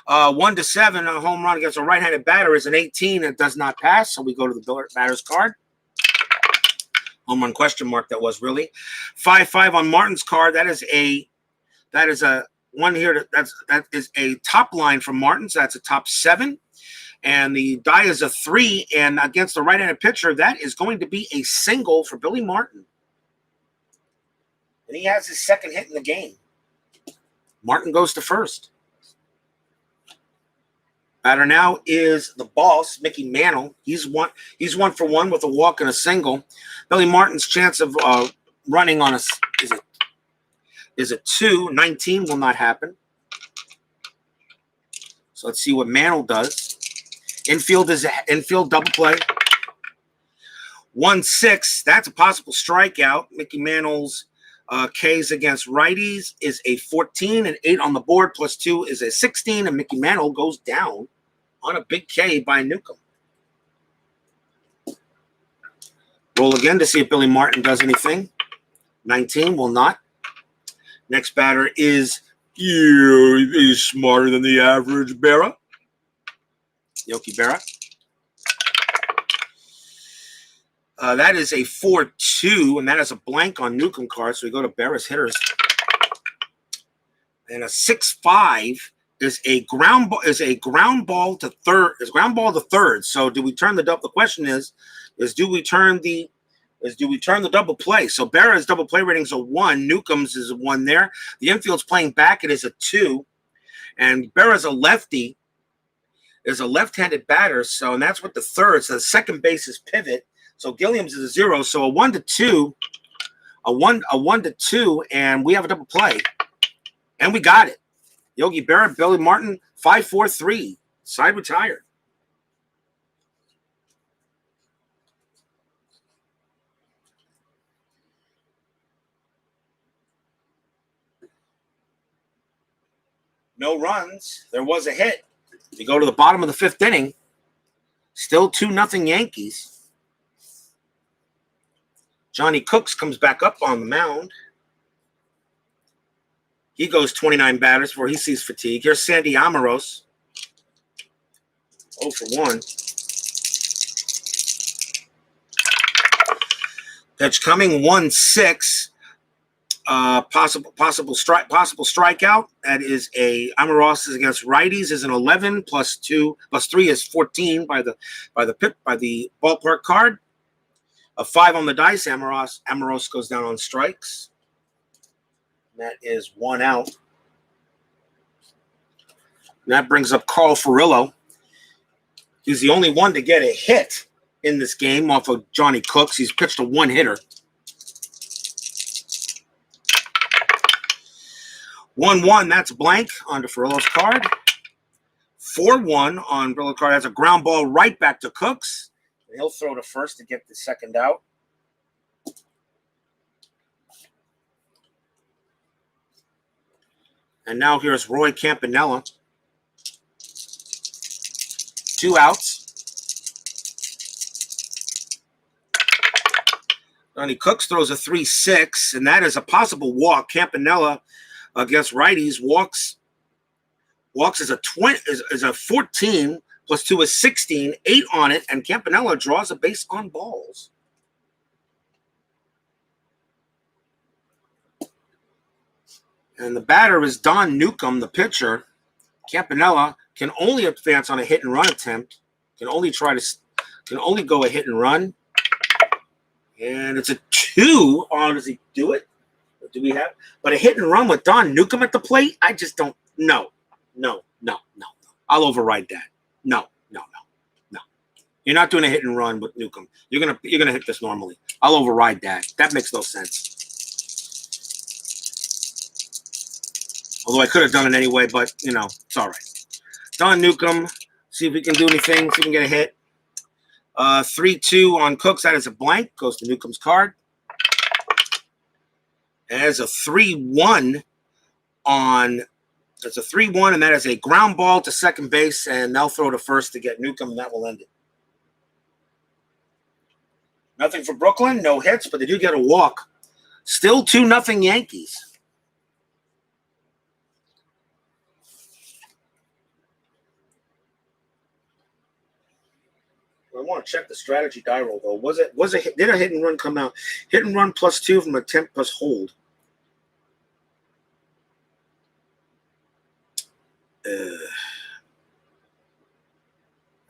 1-7, a home run against a right-handed batter is an 18. It does not pass, so we go to the batter's card. Home run question mark that was really. 5-5 on Martin's card. That is a one here. That is a top line from Martin. So that's a top 7. And the die is a 3. And against the right-handed pitcher, that is going to be a single for Billy Martin. And he has his second hit in the game. Martin goes to first. Batter now is the boss, Mickey Mantle. He's 1 for 1 with a walk and a single. Billy Martin's chance of running on is a 2. 19 will not happen. So let's see what Mantle does. Infield is infield double play. 1-6. That's a possible strikeout. Mickey Mantle's K's against righties is a 14, and 8 on the board plus 2 is a 16, and Mickey Mantle goes down on a big K by Newcomb. Roll again to see if Billy Martin does anything. 19 will not. Next batter is he's smarter than the average Berra. Yogi Berra. That is a 4-2, and that is a blank on Newcomb card, so we go to Berra's hitters. And a 6-5 is a ground ball to third. So do we turn the double? The question is do we turn the double play? So Berra's double play rating is a 1. Newcomb's is a 1 there. The infield's playing back. It is a 2. And Berra's a lefty. Is a left-handed batter, and that's what the third. So the second base is pivot. So Gilliam's is a 0. So a 1-2, a 1-2, and we have a double play. And we got it. Yogi Berra, Billy Martin, 5-4-3. Side retired. No runs. There was a hit. We go to the bottom of the 5th inning. Still 2-0 Yankees. Johnny Cooks comes back up on the mound. He goes 29 batters before he sees fatigue. Here's Sandy Amaros. 0 for 1. Pitch coming 1-6. Possible strikeout. That is a Amaros is against righties is an 11 plus 3 is 14 by the ballpark card. A 5 on the dice. Amaros goes down on strikes. That is 1 out. And that brings up Carl Furillo. He's the only one to get a hit in this game off of Johnny Cooks. He's pitched a 1-hitter. 1-1, that's blank on DeFerrillo's card. 4-1 on Brillo's card. Has a ground ball right back to Cooks. He'll throw to first to get the second out. And now here's Roy Campanella. 2 outs. Donnie Cooks throws a 3-6, and that is a possible walk. Campanella against righties walks is a 14 plus 2 is 16, 8 on it, and Campanella draws a base on balls. And the batter is Don Newcomb, the pitcher. Campanella can only advance on a hit and run attempt. Can only go a hit and run. And it's a 2. Oh, does he do it? What do we have? But a hit and run with Don Newcomb at the plate? I just don't. No. I'll override that. No. You're not doing a hit and run with Newcomb. You're gonna hit this normally. I'll override that. That makes no sense. Although I could have done it anyway, but it's all right. Don Newcomb. See if we can do anything. See if we can get a hit. 3-2 on Cooks. That is a blank. Goes to Newcomb's card. And there's a 3-1 on. It's a 3-1, and that is a ground ball to second base, and they'll throw to first to get Newcomb, and that will end it. Nothing for Brooklyn. No hits, but they do get a walk. Still 2-0 Yankees. I want to check the strategy die roll though. Did a hit and run come out? Hit and run +2 from attempt plus hold. I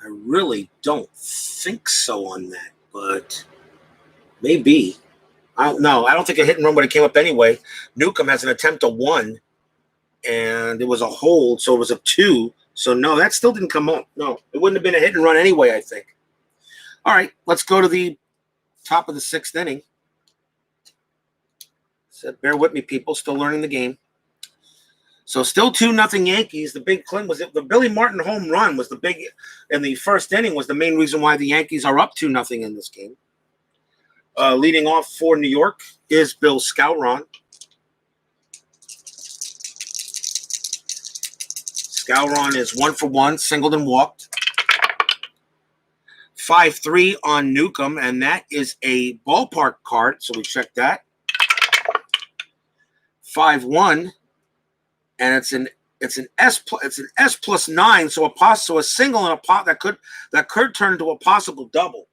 really don't think so on that, but maybe. I don't know. I don't think a hit and run would have came up anyway. Newcomb has an attempt to 1, and it was a hold, so it was a 2. So no, that still didn't come up. No, it wouldn't have been a hit and run anyway, I think. All right, let's go to the top of the 6th inning. So bear with me, people. Still learning the game. So still 2-0 Yankees. The big Clint was it. The Billy Martin home run was the big in the first inning was the main reason why the Yankees are up 2-0 in this game. Leading off for New York is Bill Skowron. Skowron is 1 for 1, singled and walked. 5-3 on Newcomb, and that is a ballpark card, so we check that. 5-1, and it's an S plus 9, so a single and a pop that could turn into a possible double.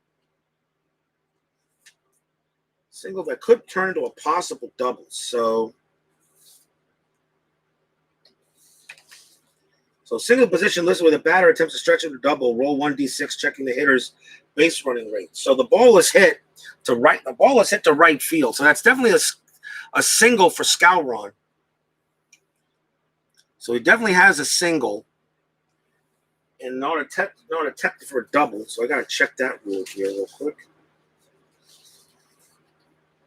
Single that could turn into a possible double. So single position listed with a batter attempts to stretch it to double. Roll 1d6, checking the hitter's base running rate. So the ball is hit to right. The ball is hit to right field. So that's definitely a single for Skowron. So he definitely has a single, and not attempt for a double. So I got to check that rule here real quick.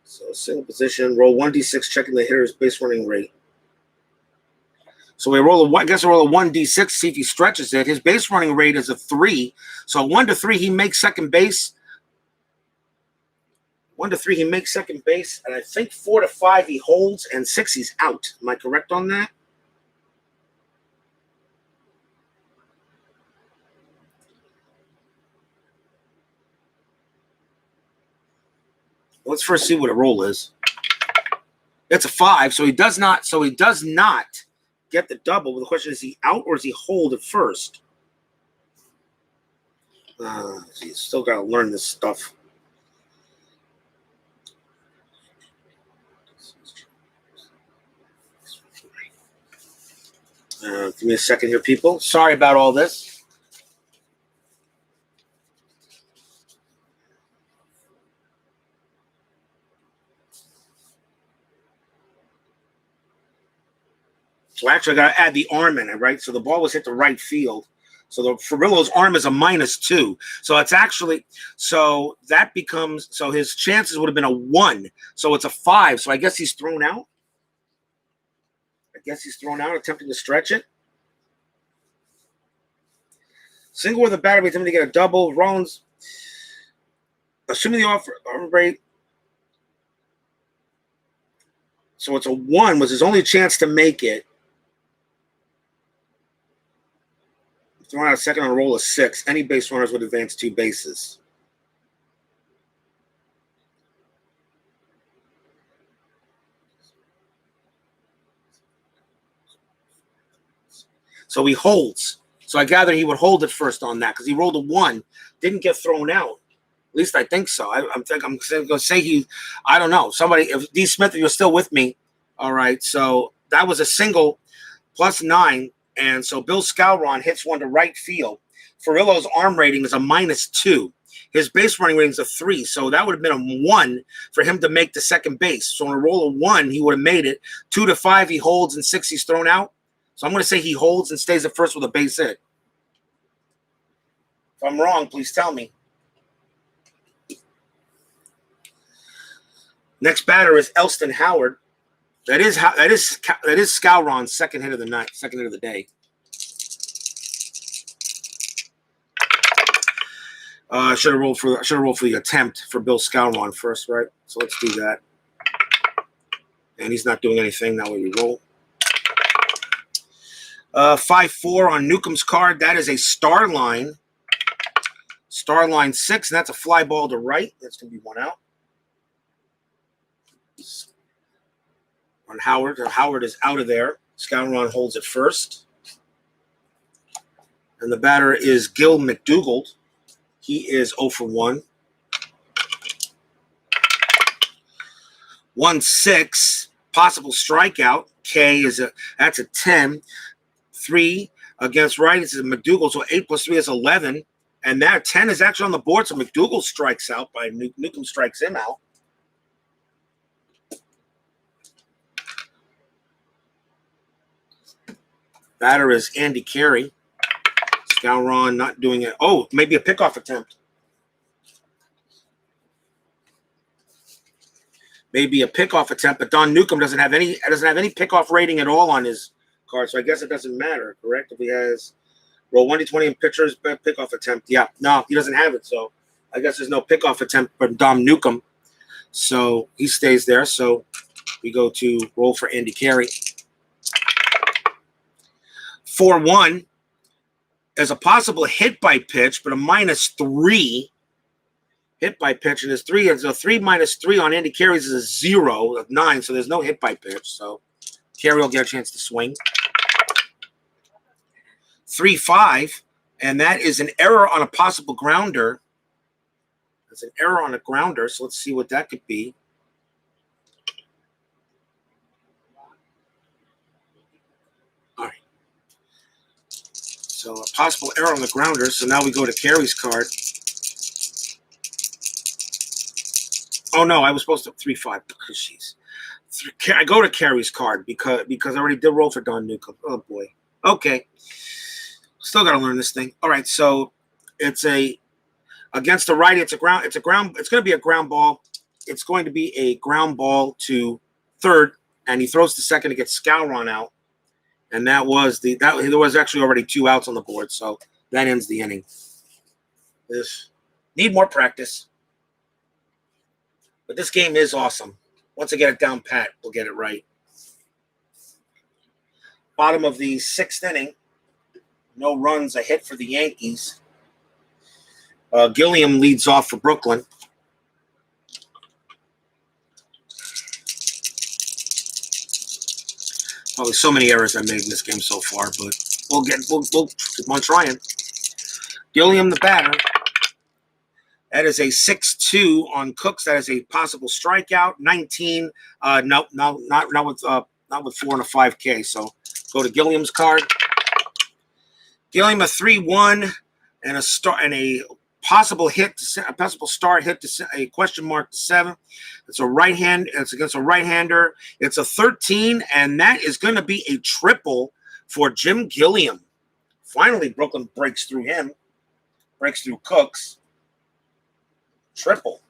So single position, roll 1d6, checking the hitter's base running rate. So we roll I guess we roll a 1d6, see if he stretches it. His base running rate is a 3. So 1 to 3, he makes second base. 1 to 3, he makes second base. And I think 4 to 5, he holds, and 6, he's out. Am I correct on that? Let's first see what a roll is. It's a 5, so he does not get the double. But the question is he out or is he hold at first? He's still got to learn this stuff. Give me a second here, people. Sorry about all this. So actually, I got to add the arm in it, right? So the ball was hit to right field. So the Furillo's arm is a -2. So it's actually, so that becomes, so his chances would have been a 1. So it's a 5. So I guess he's thrown out. I guess he's thrown out, attempting to stretch it. Single with a batter, attempting to get a double. Rollins, assuming the arm rate. So it's a 1, was his only chance to make it. Throwing out a second on a roll of 6. Any base runners would advance 2 bases. So he holds. So I gather he would hold it first on that because he rolled a 1, didn't get thrown out. At least I think so. I'm going to say he. I don't know. Somebody, if D. Smith, if you're still with me, all right. So that was a single plus 9, and so Bill Skowron hits one to right field. Furillo's arm rating is a -2. His base running rating is a 3, so that would have been a 1 for him to make the second base. So on a roll of 1, he would have made it. 2 to 5, he holds, and 6, he's thrown out. So I'm going to say he holds and stays at first with a base hit. If I'm wrong, please tell me. Next batter is Elston Howard. That is Skowron's second hit of the night, second hit of the day. I should have rolled for the attempt for Bill Skowron first, right? So let's do that. And he's not doing anything. Now we roll. 5-4 on Newcomb's card. That is a star line. Star line 6, and that's a fly ball to right. That's going to be 1 out. On Howard. Howard is out of there. Skowron holds it first. And the batter is Gil McDougald. He is 0 for 1. 1-6. Possible strikeout. K that's a 10. 3 against right. It's a McDougald. So 8 plus 3 is 11. And that 10 is actually on the board. So McDougald strikes out by Newcomb strikes him out. Batter is Andy Carey. Skowron not doing it. Oh, maybe a pickoff attempt. Maybe a pickoff attempt, but Don Newcomb doesn't have any pickoff rating at all on his card, so I guess it doesn't matter, correct? If he has roll 1d20 in pitchers, pickoff attempt. Yeah, no, he doesn't have it, so I guess there's no pickoff attempt for Don Newcomb. So he stays there. So we go to roll for Andy Carey. 4-1 as a possible hit by pitch, but a -3 hit by pitch, and there's 3. And so 3 minus 3 on Andy Carey's is a 0 of 9, so there's no hit by pitch. So Carey will get a chance to swing. 3-5, and that is an error on a possible grounder. That's an error on a grounder, so let's see what that could be. All right. So a possible error on the grounder. So now we go to Carey's card. Oh no, I was supposed to 3-5 because I go to Carey's card because I already did roll for Don Newcomb. Oh boy. Okay. Still got to learn this thing. All right, so it's against the righty. It's going to be a ground ball. It's going to be a ground ball to third, and he throws to second to get Skowron out. And there was actually already 2 outs on the board, so that ends the inning. Need more practice. But this game is awesome. Once I get it down pat, we'll get it right. Bottom of the 6th inning. No runs, a hit for the Yankees. Gilliam leads off for Brooklyn. Probably so many errors I made in this game so far, but we'll keep on trying. Gilliam, the batter. That is a 6-2 on Cooks. That is a possible strikeout. 19. No, not with 4 and a 5K. So go to Gilliam's card. Gilliam a 3-1 and a possible hit, a possible start hit to a question mark to 7. It's a right hand. It's against a right-hander. It's a 13, and that is going to be a triple for Jim Gilliam. Finally, Brooklyn breaks through him, breaks through Cooks. Triple,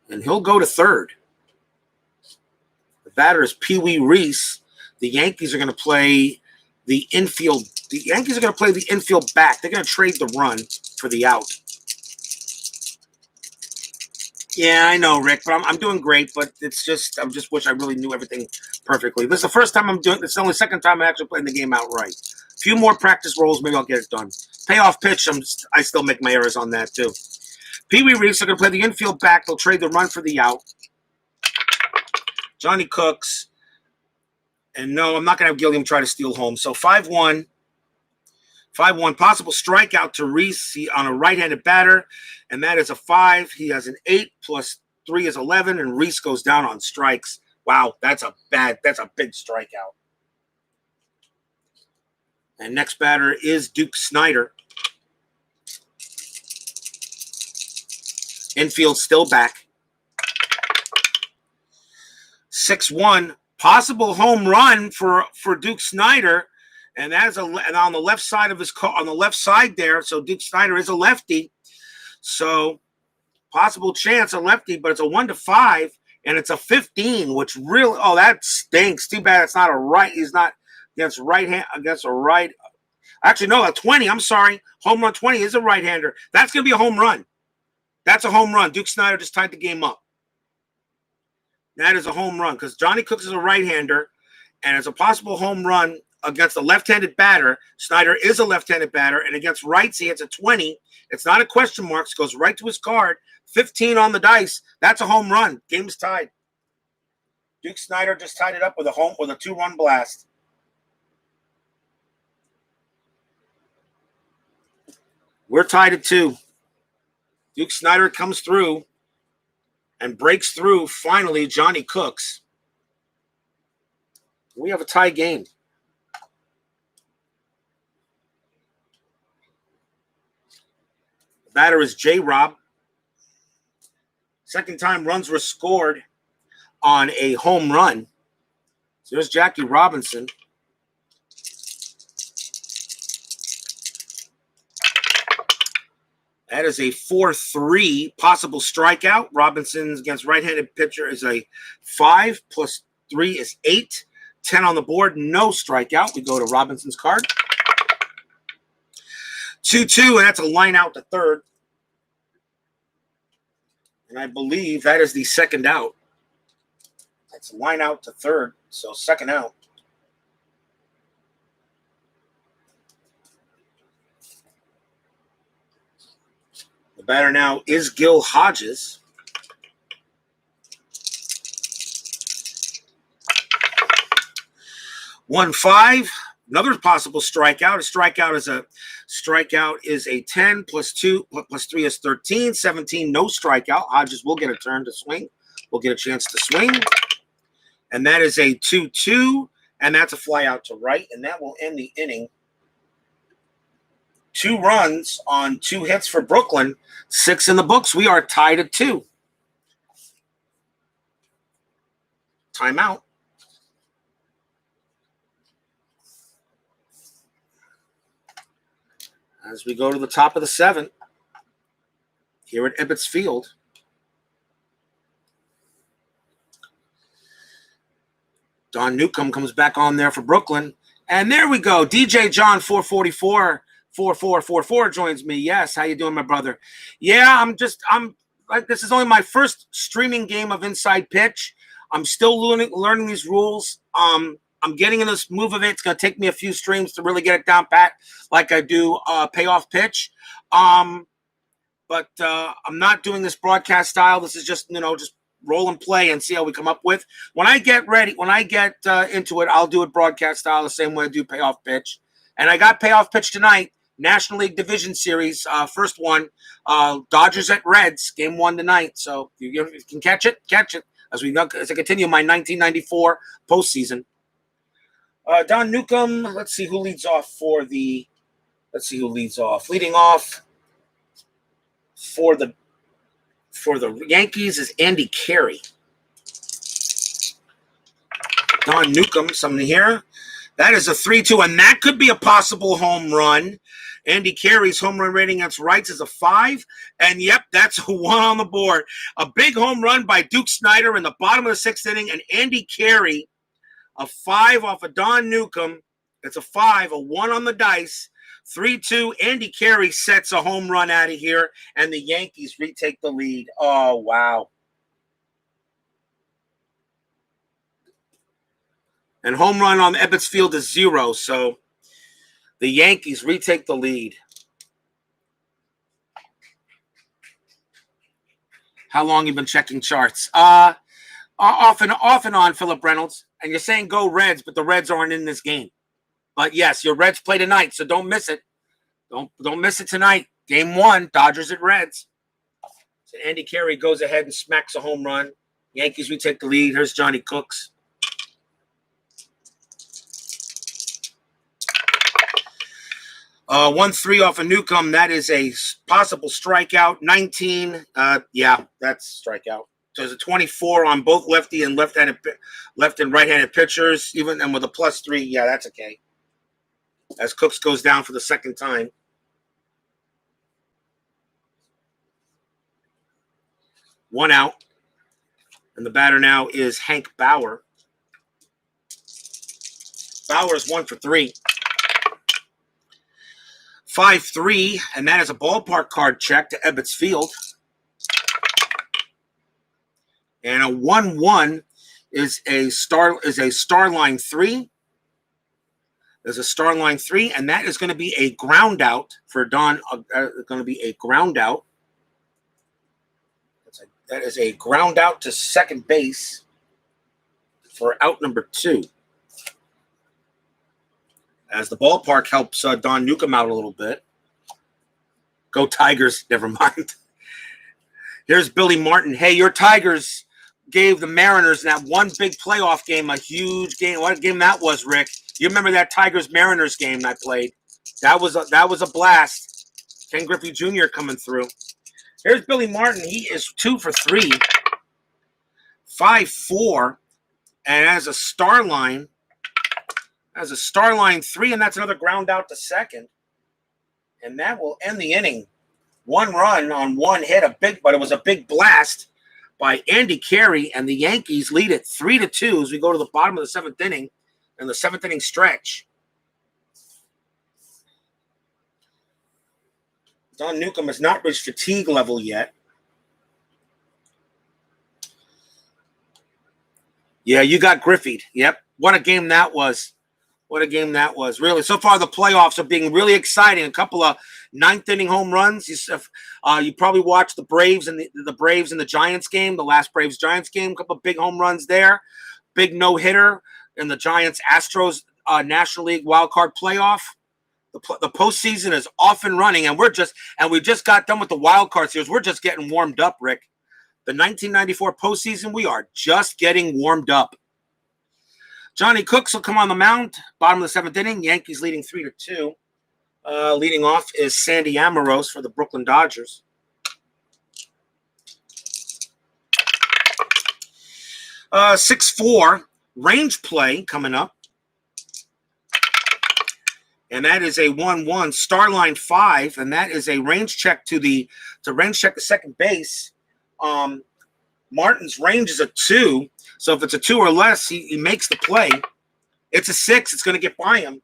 and he'll go to third. The batter is Pee Wee Reese. The Yankees are going to play the infield. The Yankees are going to play the infield back. They're going to trade the run for the out. Yeah, I know, Rick, but I'm doing great. But it's just, I just wish I really knew everything perfectly. This is the first time I'm doing. It's the only second time I'm actually playing the game outright. A few more practice rolls, maybe I'll get it done. Payoff pitch, I still make my errors on that too. Pee Wee Reese are going to play the infield back. They'll trade the run for the out. Johnny Cooks. And no, I'm not going to have Gilliam try to steal home. So 5-1. 5-1. Possible strikeout to Reese on a right-handed batter. And that is a 5. He has an 8 plus 3 is 11. And Reese goes down on strikes. Wow, that's a big strikeout. And next batter is Duke Snider. Infield still back. 6-1. Possible home run for Duke Snider, and that is and on the left side of his on the left side there. So Duke Snider is a lefty, so possible chance a lefty, but it's a 1-5, and it's a 15, which really that stinks. Too bad it's not a right. He's not against right hand against a right. Actually, no, a 20. I'm sorry, home run 20 is a right-hander. That's gonna be a home run. That's a home run. Duke Snider just tied the game up. That is a home run because Johnny Cooks is a right-hander, and it's a possible home run against a left-handed batter. Snider is a left-handed batter, and against rights, he hits a 20. It's not a question mark. It goes right to his card. 15 on the dice. That's a home run. Game's tied. Duke Snider just tied it up with a 2-run blast. We're tied at 2. Duke Snider comes through and breaks through, finally, Johnny Cooks. We have a tie game. The batter is J-Rob. Second time runs were scored on a home run. So there's Jackie Robinson. That is a 4-3 possible strikeout. Robinson's against right-handed pitcher is a 5 plus 3 is 8. 10 on the board, no strikeout. We go to Robinson's card. 2-2, and that's a line out to third. And I believe that is the second out. That's a line out to third, so second out. The batter now is Gil Hodges. One 5. Another possible strikeout. A strikeout is a 10 plus 2 plus 3 is 13. 17, no strikeout. Hodges will get a turn to swing. We'll get a chance to swing. And that is a 2-2. And that's a fly out to right. And that will end the inning. 2 runs on 2 hits for Brooklyn. 6 in the books. We are tied at 2. Timeout. As we go to the top of the 7th here at Ebbets Field. Don Newcomb comes back on there for Brooklyn. And there we go. DJ John 444 4444 joins me. Yes, how you doing, my brother? Yeah, I'm like, this is only my first streaming game of Inside Pitch. I'm still learning these rules. I'm getting in this move of it. It's going to take me a few streams to really get it down pat, like I do Payoff Pitch. But I'm not doing this broadcast style. This is just, just roll and play and see how we come up with. When I get ready, into it, I'll do it broadcast style the same way I do Payoff Pitch. And I got Payoff Pitch tonight, National League Division Series, first one, Dodgers at Reds, game 1 tonight. So if you can catch it as I continue my 1994 postseason. Don Newcomb, let's see who leads off Leading off for the Yankees is Andy Carey. Don Newcomb, something here. That is a 3-2, and that could be a possible home run. Andy Carey's home run rating against rights is a 5. And, yep, that's a 1 on the board. A big home run by Duke Snider in the bottom of the 6th inning, and Andy Carey A 5 off of Don Newcomb. It's a 5, a 1 on the dice. 3-2. Andy Carey sets a home run out of here, and the Yankees retake the lead. Oh, wow. And home run on Ebbets Field is 0, so the Yankees retake the lead. How long you been checking charts? Off and on, Philip Reynolds. And you're saying go Reds, but the Reds aren't in this game. But yes, your Reds play tonight, so don't miss it. Don't miss it tonight. Game 1, Dodgers at Reds. So Andy Carey goes ahead and smacks a home run. Yankees retake the lead. Here's Johnny Cooks. 1-3 off of Newcomb. That is a possible strikeout. 19. Yeah, that's strikeout. So there's a 24 on both lefty and left and right-handed pitchers. Even and with a +3, yeah, that's okay. As Cooks goes down for the second time. One out. And the batter now is Hank Bauer. Bauer's 1 for 3. 5-3, and that is a ballpark card check to Ebbets Field. And a 1-1 is a star line 3. There's a star line 3, and that is going to be a ground out for Don. Going to be a ground out. That is a ground out to second base for out number 2. As the ballpark helps Don Newcomb out a little bit. Go Tigers. Never mind. Here's Billy Martin. Hey, your Tigers gave the Mariners in that one big playoff game a huge game. What a game that was, Rick. You remember that Tigers-Mariners game I played? That was a blast. Ken Griffey Jr. coming through. Here's Billy Martin. He is 2 for 3. 5-4. And as a star line, 3, and that's another ground out to second. And that will end the inning. 1 run on 1 hit, but it was a big blast by Andy Carey, and the Yankees lead it 3-2 as we go to the bottom of the 7th inning and the 7th inning stretch. Don Newcomb has not reached fatigue level yet. Yeah, you got Griffied. Yep. What a game that was. What a game that was. Really, so far the playoffs are being really exciting. A couple of 9th inning home runs. You probably watched the Braves and the Braves and the Giants game, the last Braves-Giants game. A couple of big home runs there. Big no-hitter in the Giants-Astros National League wild card playoff. The postseason is off and running, and we just got done with the wild card series. We're just getting warmed up, Rick. The 1994 postseason, we are just getting warmed up. Johnny Cooks will come on the mound, bottom of the 7th inning. Yankees leading 3-2. Leading off is Sandy Amoros for the Brooklyn Dodgers. Uh, 6-4 range play coming up. And that is a 1-1 star line 5, and that is a range check to second base. Martin's range is a 2, so if it's a 2 or less, he makes the play. It's a 6. It's going to get by him.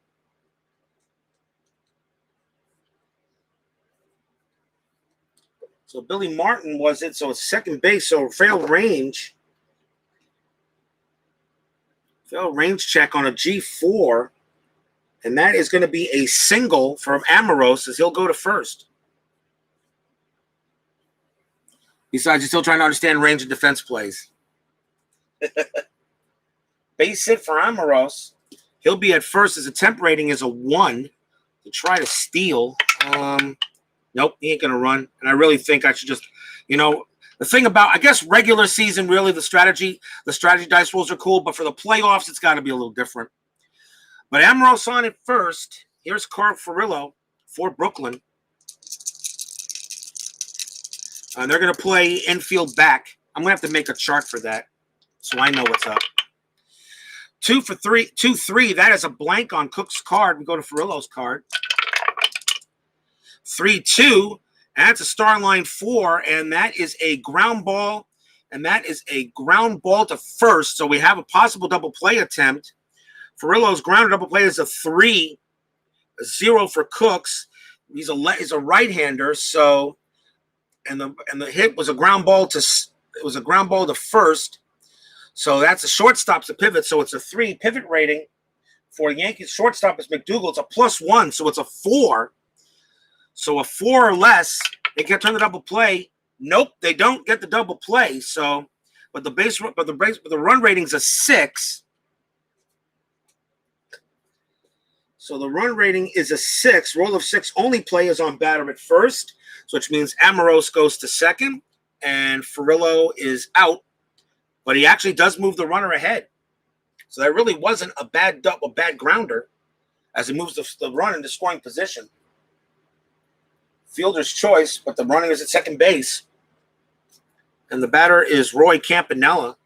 So Billy Martin was it. So it's second base. So failed range. Failed range check on a G4. And that is going to be a single from Amoros as he'll go to first. Besides, you're still trying to understand range of defense plays. Base hit for Amoros. He'll be at first. His attempt rating is a 1 to try to steal. Nope, he ain't going to run. And I really think I should just, the thing about, I guess regular season, really the strategy dice rolls are cool, but for the playoffs, it's got to be a little different. But Amoros on at first. Here's Carl Furillo for Brooklyn. And they're going to play infield back. I'm going to have to make a chart for that so I know what's up. 2-3. That is a blank on Cook's card. We go to Furillo's card. 3-2. And that's a star line 4. And that is a ground ball. And that is a ground ball to first. So we have a possible double play attempt. Furillo's ground double play is a 3, a 0 for Cooks. He's a right-hander, so and the hit was a ground ball to first. So that's a shortstop's a pivot, so it's a 3 pivot rating for Yankees. Shortstop is McDougal. It's a +1, so it's a 4. So a 4 or less, they can turn the double play. Nope, they don't get the double play. So, but the run rating's a 6. So the run rating is a 6. Roll of 6. Only play is on batter at first, so which means Amorose goes to second, and Furillo is out. But he actually does move the runner ahead. So that really wasn't a bad grounder as he moves the run into scoring position. Fielder's choice, but the runner is at second base. And the batter is Roy Campanella.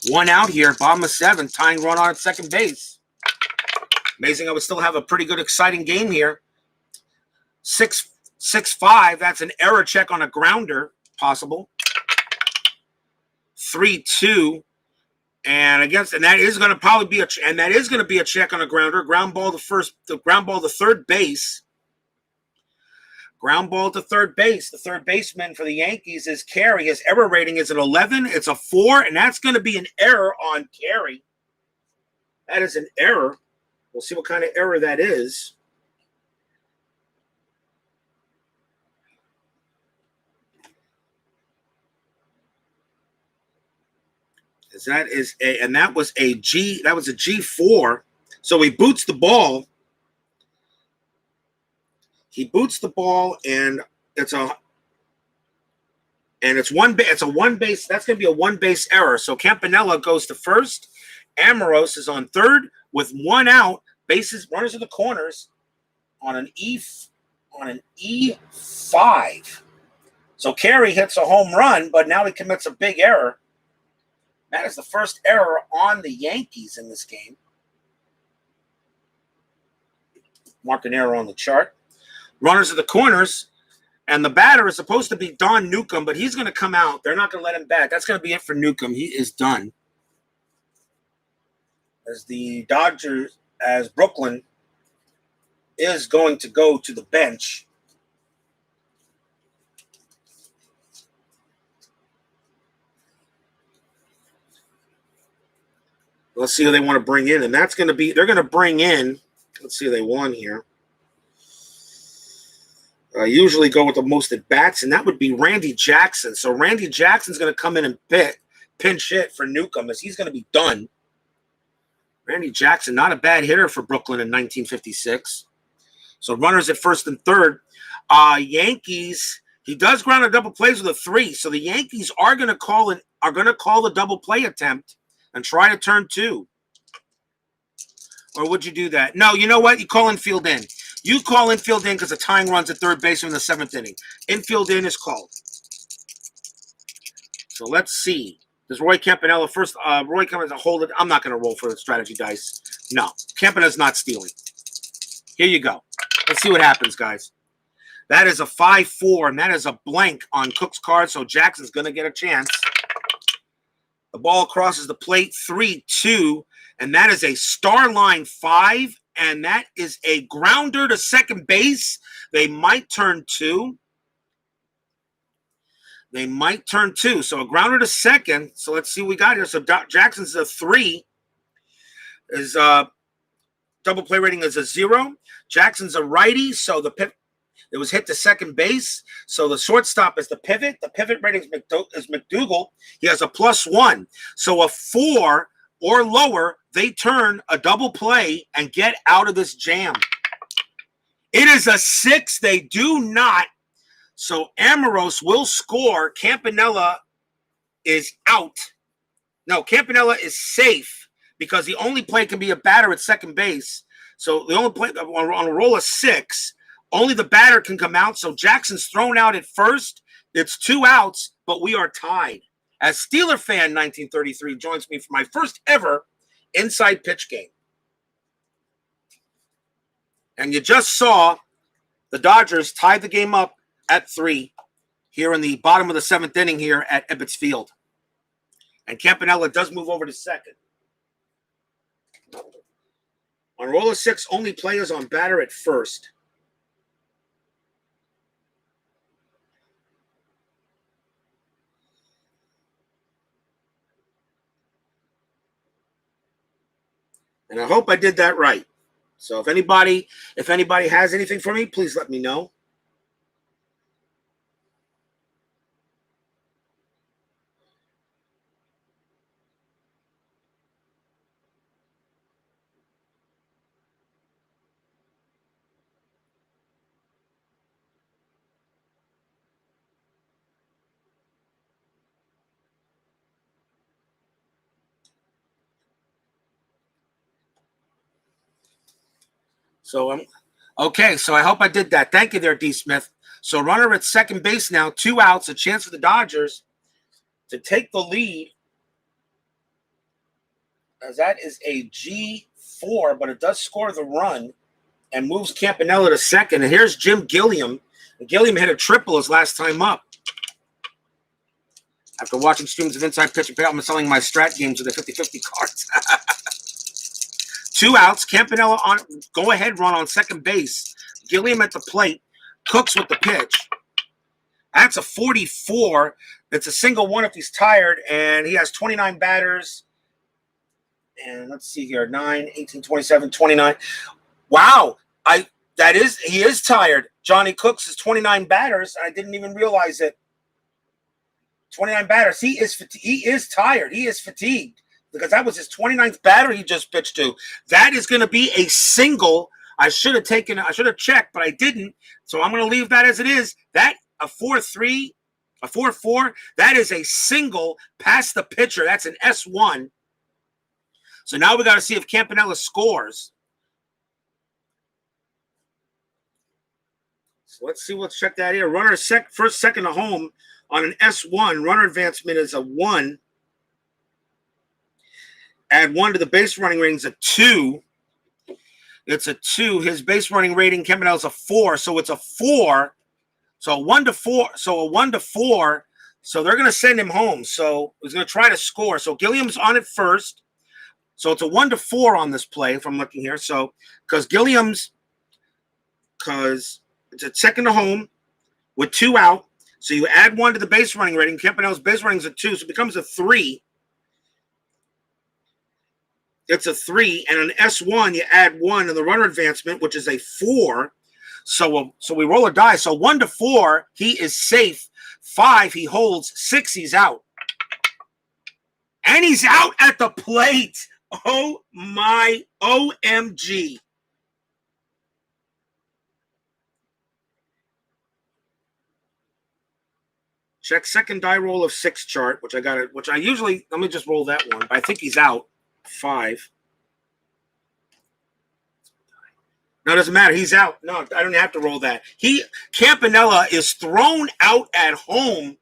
1 out here, bottom of 7, tying run on at second base. Amazing I would still have a pretty good, exciting game here. 6-5, that's an error check on a grounder, possible. 3-2, and that is going to probably be a check on a grounder. Ground ball to third base. Ground ball to third base. The third baseman for the Yankees is Carey. His error rating is an 11. It's a 4, and that's going to be an error on Carey. That is an error. We'll see what kind of error that is. That was a G4. So he boots the ball. And it's a one base. That's going to be a 1 base error. So Campanella goes to first. Amorose is on third with 1 out. Bases, runners in the corners on an E5. So Carey hits a home run, but now he commits a big error. That is the first error on the Yankees in this game. Mark an error on the chart. Runners at the corners, and the batter is supposed to be Don Newcomb, but he's going to come out. They're not going to let him bat. That's going to be it for Newcomb. He is done. As Brooklyn is going to go to the bench. Let's see who they want to bring in, and they're going to bring in, let's see who they want here. Usually go with the most at bats, and that would be Randy Jackson. So Randy Jackson's going to come in and pinch hit for Newcomb as he's going to be done. Randy Jackson, not a bad hitter for Brooklyn in 1956. So runners at first and third. Yankees, he does ground a double plays with a 3. So the Yankees are going to call the double play attempt and try to turn 2. Or would you do that? No, you know what? You call infield in. You call infield in because the tying runs at third base in the 7th inning. Infield in is called. So let's see. Does Roy Campanella first? Roy Campanella hold it. I'm not going to roll for the strategy dice. No, Campanella's not stealing. Here you go. Let's see what happens, guys. That is a 5-4, and that is a blank on Cook's card, so Jackson's going to get a chance. The ball crosses the plate, 3-2, and that is a star line 5, and that is a grounder to second base. They might turn 2. So a grounder to second. So let's see what we got here. So Jackson's a 3. His double play rating is a 0. Jackson's a righty, so it was hit to second base. So the shortstop is the pivot. The pivot rating is McDougal. He has a +1. So a 4 or lower, they turn a double play and get out of this jam. It is a 6. They do not. So Amorose will score. Campanella is out. No, Campanella is safe because the only play can be a batter at second base. So the only play on a roll of 6, only the batter can come out. So Jackson's thrown out at first. It's 2 outs, but we are tied. As Steeler fan 1933 joins me for my first ever inside pitch game. And you just saw the Dodgers tied the game up at 3 here in the bottom of the 7th inning here at Ebbets Field. And Campanella does move over to second. On roll of 6, only players on batter at first. And I hope I did that right. So if anybody has anything for me, please let me know. So I'm okay. So I hope I did that. Thank you there, D. Smith. So runner at second base now, 2 outs, a chance for the Dodgers to take the lead. As that is a G4, but it does score the run and moves Campanella to second. And here's Jim Gilliam. Gilliam hit a triple his last time up. After watching streams of Inside Pitch and Payoff, I'm selling my strat games with the 50-50 cards. 2 outs. Campanella on go-ahead run on second base. Gilliam at the plate. Cooks with the pitch. That's a 44. It's a single one if he's tired, and he has 29 batters. And let's see here, 9, 18, 27, 29. Wow, he is tired. Johnny Cooks is 29 batters. I didn't even realize it. 29 batters. He is tired. He is fatigued because that was his 29th batter he just pitched to. That is going to be a single. I should have checked, but I didn't. So I'm going to leave that as it is. That a 4-3, a 4-4. That is a single past the pitcher. That's an S1. So now we got to see if Campanella scores. So let's see. Let's check that here. Runner first, second to home on an S1. Runner advancement is a 1. Add 1 to the base running rating is a 2. It's a 2. His base running rating, Campanella, is a 4. So it's a 4. So a 1 to 4. So a 1 to 4. So they're going to send him home. So he's going to try to score. So Gilliam's on it first. So it's a 1 to 4 on this play if I'm looking here. So because it's at second to home with 2 out. So you add 1 to the base running rating. Campanella's base running is a 2. So it becomes a 3. It's a 3. And an S1, you add 1 in the runner advancement, which is a 4. So we roll a die. So 1 to 4, he is safe. 5, he holds. 6, he's out. And he's out at the plate. Oh, my OMG. Check second die roll of 6 chart, which I usually, let me just roll that one. But I think he's out. 5. No, it doesn't matter. He's out. No, I don't have to roll that. Campanella is thrown out at home.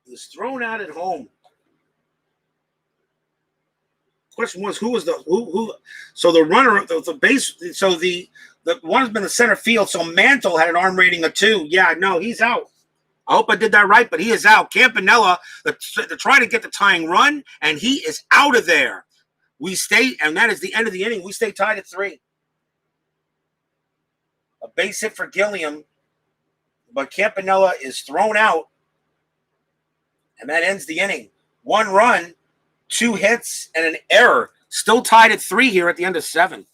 He's thrown out at home. Question was, who? So the runner, the base, so the one's been the center field. So Mantle had an arm rating of 2. Yeah, no, he's out. I hope I did that right, but he is out. Campanella to try to get the tying run, and he is out of there. We stay, and that is the end of the inning. We stay tied at 3. A base hit for Gilliam, but Campanella is thrown out, and that ends the inning. 1 run, 2 hits, and an error. Still tied at 3 here at the end of 7.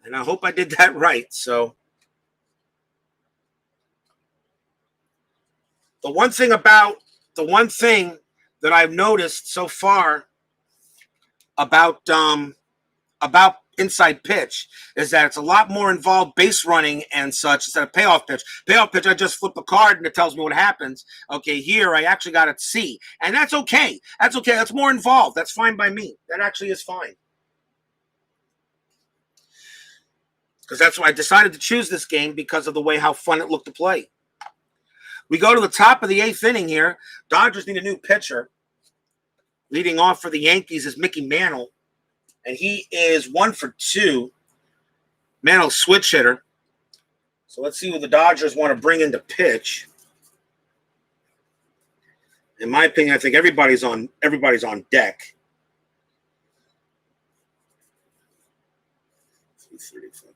And I hope I did that right. So the one thing that I've noticed so far about inside pitch is that it's a lot more involved base running and such instead of payoff pitch. Payoff pitch, I just flip a card and it tells me what happens. Okay, here I actually got to see. And that's okay. That's okay. That's more involved. That's fine by me. That actually is fine. Because that's why I decided to choose this game, because of the way how fun it looked to play. We go to the top of the 8th inning here. Dodgers need a new pitcher. Leading off for the Yankees is Mickey Mantle, and he is 1 for 2. Mantle's switch hitter. So let's see who the Dodgers want to bring in to pitch. In my opinion, I think everybody's on deck.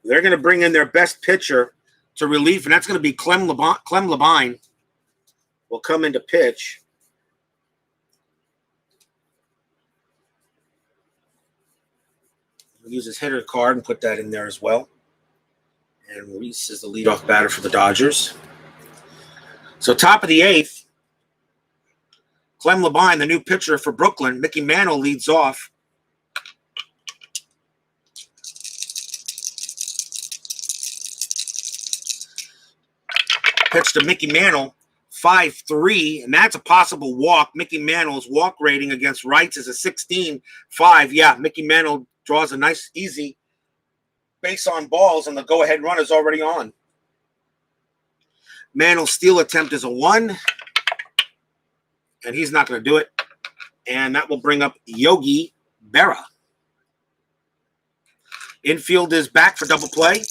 They're going to bring in their best pitcher to relief, and that's going to be Clem Labine will come into pitch. We'll use his hitter card and put that in there as well. And Reese is the leadoff batter for the Dodgers. So top of the 8th, Clem Labine, the new pitcher for Brooklyn. Mickey Mantle leads off. Pitch to Mickey Mantle, 5-3, and that's a possible walk. Mickey Mantle's walk rating against rights is a 16-5. Yeah, Mickey Mantle draws a nice, easy base on balls, and the go-ahead run is already on. Mantle's steal attempt is a 1, and he's not going to do it. And that will bring up Yogi Berra. Infield is back for double play.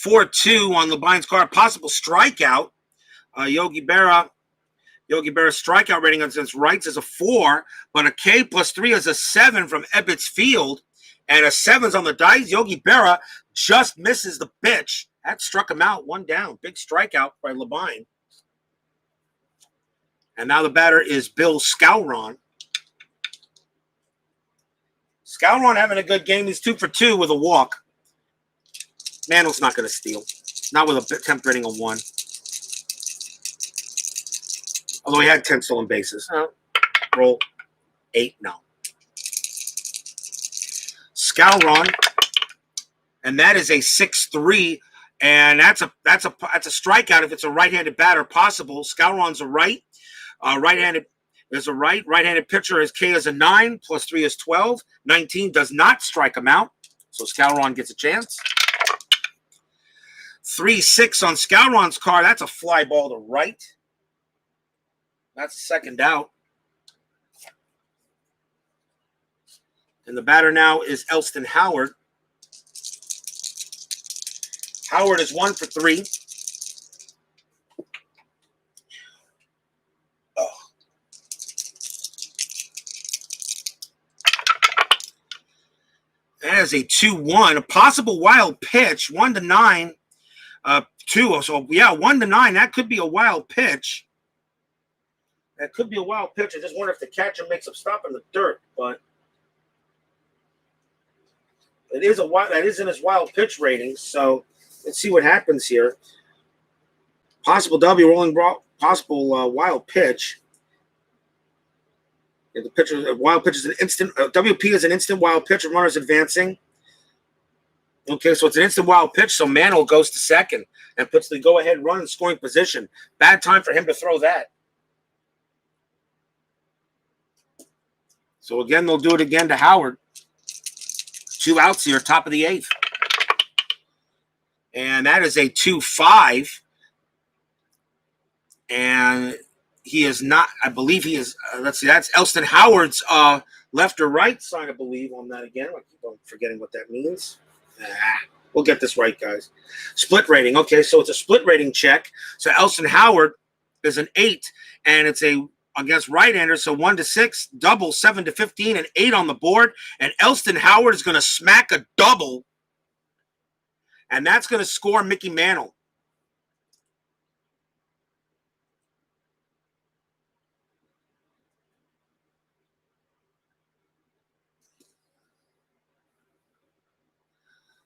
4-2 on Labine's card. Possible strikeout. Yogi Berra's strikeout rating against rights is a 4, but a K plus 3 is a 7 from Ebbets Field, and a 7's on the dice. Yogi Berra just misses the pitch. That struck him out, 1 down. Big strikeout by Labine. And now the batter is Bill Skowron. Skowron having a good game. He's 2 for 2 with a walk. Mantle's not going to steal. Not with a attempt rating of 1. Although he had 10 stolen bases. Roll 8, no. Skowron, and that is a 6-3, and that's a strikeout if it's a right-handed batter possible. Skowron's a right. Right-handed is a right. Right-handed pitcher, his K is a 9, plus 3 is 12. 19 does not strike him out, so Skowron gets a chance. 3-6 on Skowron's card. That's a fly ball to right. That's a second out. And the batter now is Elston Howard. Howard is 1 for 3. Oh. That is a 2-1. A possible wild pitch. 1-9. 2. So, yeah, 1-9. That could be a wild pitch. That could be a wild pitch. I just wonder if the catcher makes him stop in the dirt, but it is that is in his wild pitch rating. So let's see what happens here. Possible W rolling ball, possible wild pitch. Yeah, the pitcher wild pitch is an instant. WP is an instant wild pitch. Runners advancing. Okay, so it's an instant wild pitch. So Mantle goes to second and puts the go-ahead run in scoring position. Bad time for him to throw that. So again, they'll do it again to Howard. 2 outs here, top of the 8th. And that is a 2-5. And he is not, I believe he is, let's see, that's Elston Howard's left or right sign, I believe, on that again. I keep on forgetting what that means. We'll get this right, guys. Split rating. Okay, so it's a split rating check. So Elston Howard is an 8, and it's a against right-handers, so 1-6, double 7-15, and 8 on the board. And Elston Howard is going to smack a double, and that's going to score Mickey Mantle.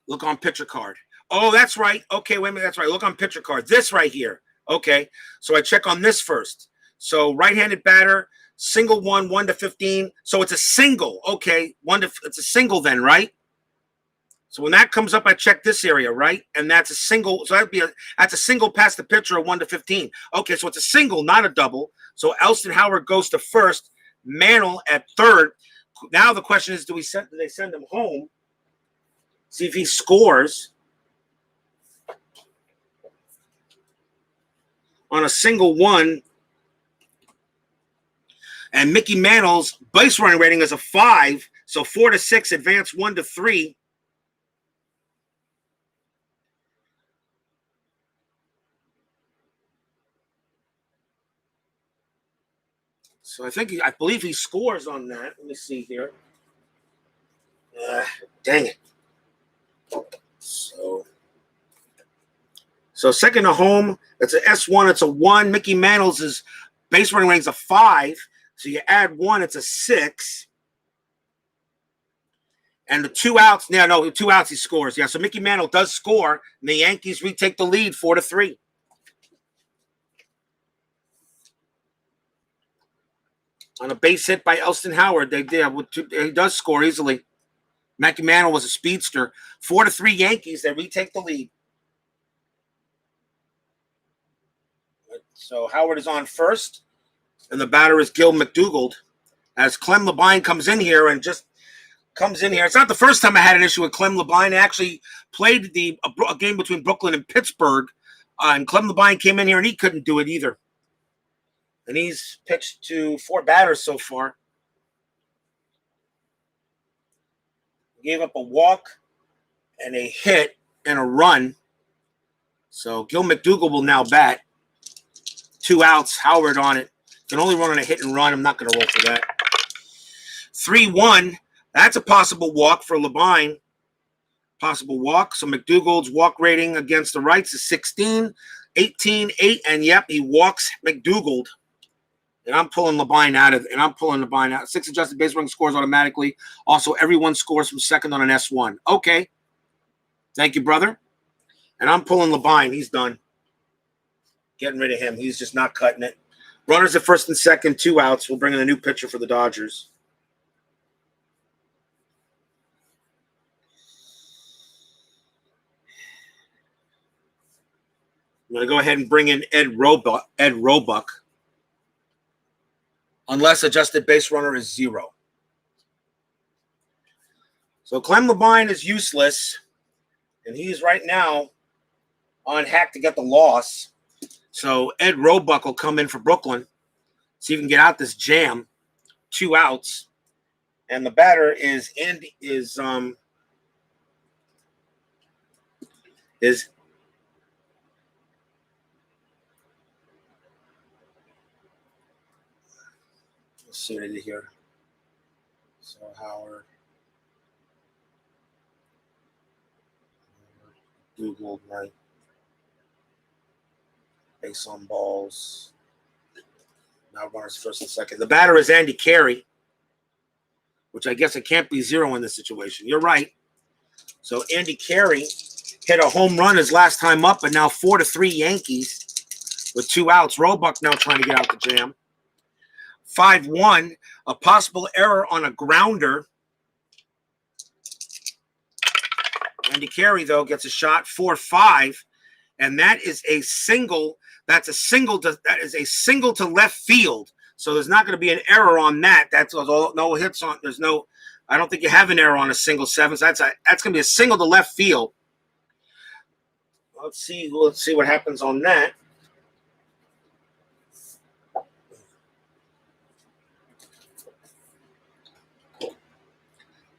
Look on pitcher card. Oh, that's right. Okay, wait a minute. That's right. Look on pitcher card. This right here. Okay, so I check on this first. So right-handed batter, single 1-15. So it's a single. Okay, it's a single then, right? So when that comes up, I check this area, right? And that's a single. So that's a single past the pitcher of 1-15. Okay, so it's a single, not a double. So Elston Howard goes to first. Mantle at third. Now the question is, do they send him home? See if he scores on a single 1. And Mickey Mantle's base running rating is a 5. So 4-6, advance 1-3. So I believe he scores on that. Let me see here. Dang it. So second to home, it's an S1, it's a 1. Mickey Mantle's base running rating's a 5. So you add 1, it's a 6. And the 2 outs, no, 2 outs he scores. Yeah, so Mickey Mantle does score, and the Yankees retake the lead 4-3. On a base hit by Elston Howard, he does score easily. Mickey Mantle was a speedster. 4-3 Yankees, they retake the lead. So Howard is on first, and the batter is Gil McDougald. As Clem Labine comes in here. It's not the first time I had an issue with Clem Labine. I actually played a game between Brooklyn and Pittsburgh, and Clem Labine came in here, and he couldn't do it either. And he's pitched to 4 batters so far. Gave up a walk and a hit and a run. So Gil McDougald will now bat. 2 outs, Howard on it. Can only run on a hit and run. I'm not going to roll for that. 3-1. That's a possible walk for Labine. Possible walk. So McDougald's walk rating against the rights is 16, 18, 8, and yep, he walks McDougald. And I'm pulling Labine out. 6 adjusted base running scores automatically. Also, everyone scores from second on an S1. Okay. Thank you, brother. And I'm pulling Labine. He's done. Getting rid of him. He's just not cutting it. Runners at first and second, 2 outs. We'll bring in a new pitcher for the Dodgers. I'm going to go ahead and bring in Ed Roebuck. Unless adjusted base runner is 0. So Clem Labine is useless, and he's right now on hack to get the loss. So Ed Roebuck will come in for Brooklyn, see if he can get out this jam. 2 outs, and the batter is let's see what I did here. So Howard, Google, right? Base on balls. Now runners first and second. The batter is Andy Carey, which I guess it can't be 0 in this situation. You're right. So Andy Carey hit a home run his last time up, and now 4-3 Yankees with 2 outs. Roebuck now trying to get out the jam. 5-1, a possible error on a grounder. Andy Carey, though, gets a shot. 4-5, and that is a single. That is a single to left field. So there's not going to be an error on that. That's no hits on. There's no. I don't think you have an error on a single 7. So that's going to be a single to left field. Let's see what happens on that.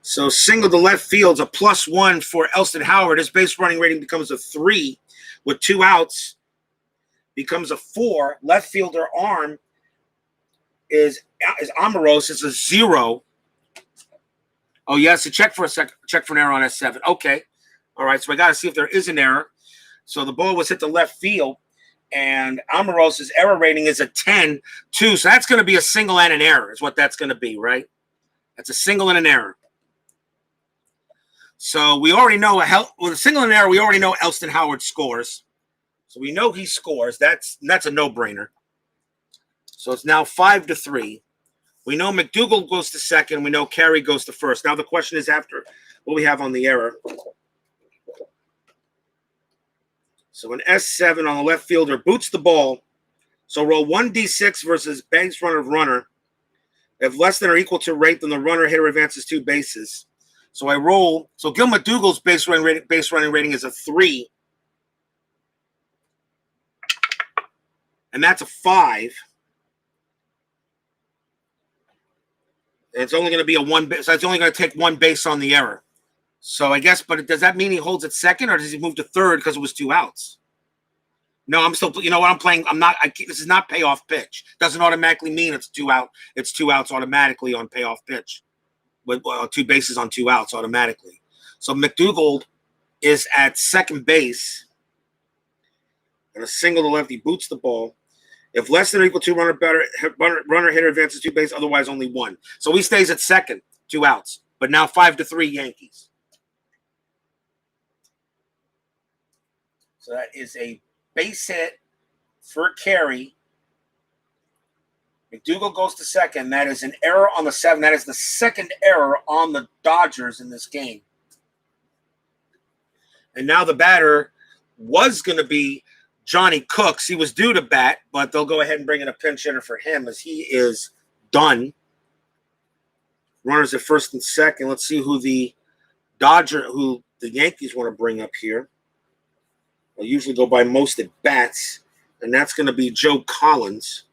So single to left field's a +1 for Elston Howard. His base running rating becomes a 3 with 2 outs. Becomes a 4. Left fielder arm is Amoros. It's a 0. Oh, yes. Check for an error on S7. Okay. All right. So I got to see if there is an error. So the ball was hit to left field, and Amoros' error rating is a 10-2. So that's going to be a single and an error is what that's going to be, right? That's a single and an error. So we already know with a single and an error, we already know Elston Howard scores. So we know he scores. That's a no-brainer. So it's now 5-3. We know McDougald goes to second. We know Carey goes to first. Now the question is after what we have on the error. So an S7 on the left fielder boots the ball. So roll 1d6 versus base runner. If less than or equal to rate, then the runner hitter advances 2 bases. So I roll. So Gil McDougald's base running rating is a 3. And that's a 5. And it's only going to be a 1 base. So it's only going to take 1 base on the error. So I guess, but does that mean he holds at second, or does he move to third because it was 2 outs? No, I'm still. You know what? I'm playing. I'm not. This is not payoff pitch. Doesn't automatically mean it's 2 out. It's 2 outs automatically on payoff pitch, with 2 bases on 2 outs automatically. So McDougald is at second base, and a single to left. He boots the ball. If less than or equal to runner hitter advances 2 bases, otherwise only 1. So he stays at second, 2 outs. But now 5-3 Yankees. So that is a base hit for carry. McDougald goes to second. That is an error on the 7. That is the second error on the Dodgers in this game. And now the batter was going to be Johnny Cooks. He was due to bat, but they'll go ahead and bring in a pinch hitter for him as he is done. Runners at first and second. Let's see who the Yankees want to bring up here. They'll usually go by most at bats, and that's going to be Joe Collins.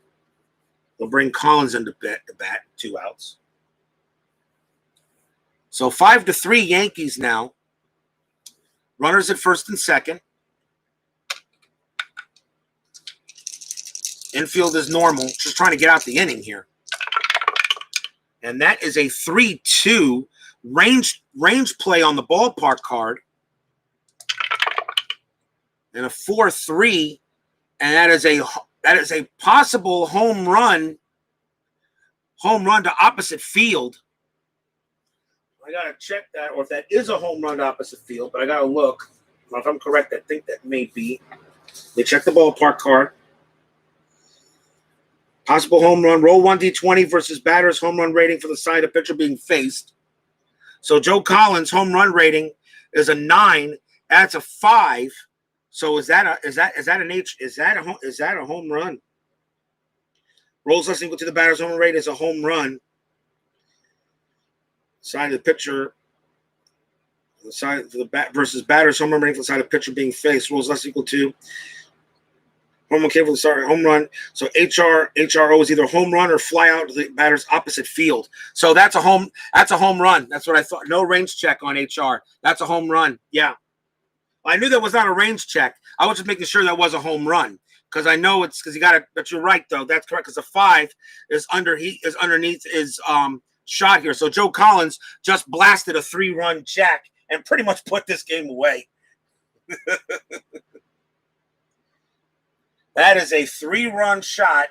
They'll bring Collins into bat, 2 outs. So 5-3 Yankees now. Runners at first and second. Infield is normal. Just trying to get out the inning here. And that is a 3-2 range play on the ballpark card. And a 4-3. And that is a possible home run to opposite field. I got to check that, or if that is a home run to opposite field, but I got to look. If I'm correct, I think that may be. They check the ballpark card. Possible home run, roll 1d20 versus batter's home run rating for the side of pitcher being faced. So Joe Collins' home run rating is a 9. That's a 5. So is that a home run? Rolls less than equal to the batter's home run rate is a home run. Side of the pitcher, the side for the bat versus batter's home run rating for the side of pitcher being faced. Rolls less equal to home run for the start home run. So HRO is either home run or fly out to the batter's opposite field. So that's a home run. That's what I thought. No range check on HR. That's a home run. Yeah. I knew that was not a range check. I was just making sure that was a home run. Because I know it's because you got it, but you're right though. That's correct. Because the 5 is underneath his shot here. So Joe Collins just blasted a 3-run jack and pretty much put this game away. That is a 3-run shot.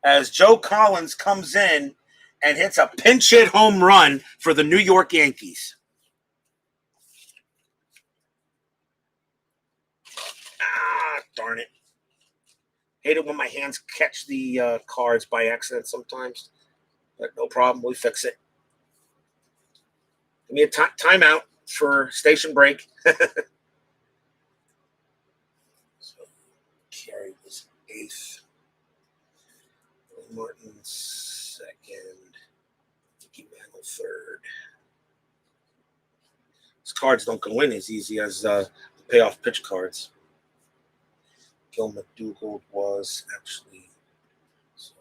As Joe Collins comes in and hits a pinch hit home run for the New York Yankees. Ah, darn it. Hate it when my hands catch the cards by accident sometimes. But no problem. We fix it. Give me a timeout for station break. So, Carey was 8th. Martin 2nd. Mickey Mantle 3rd. These cards don't go in as easy as the payoff pitch cards. Gil McDougald was actually, so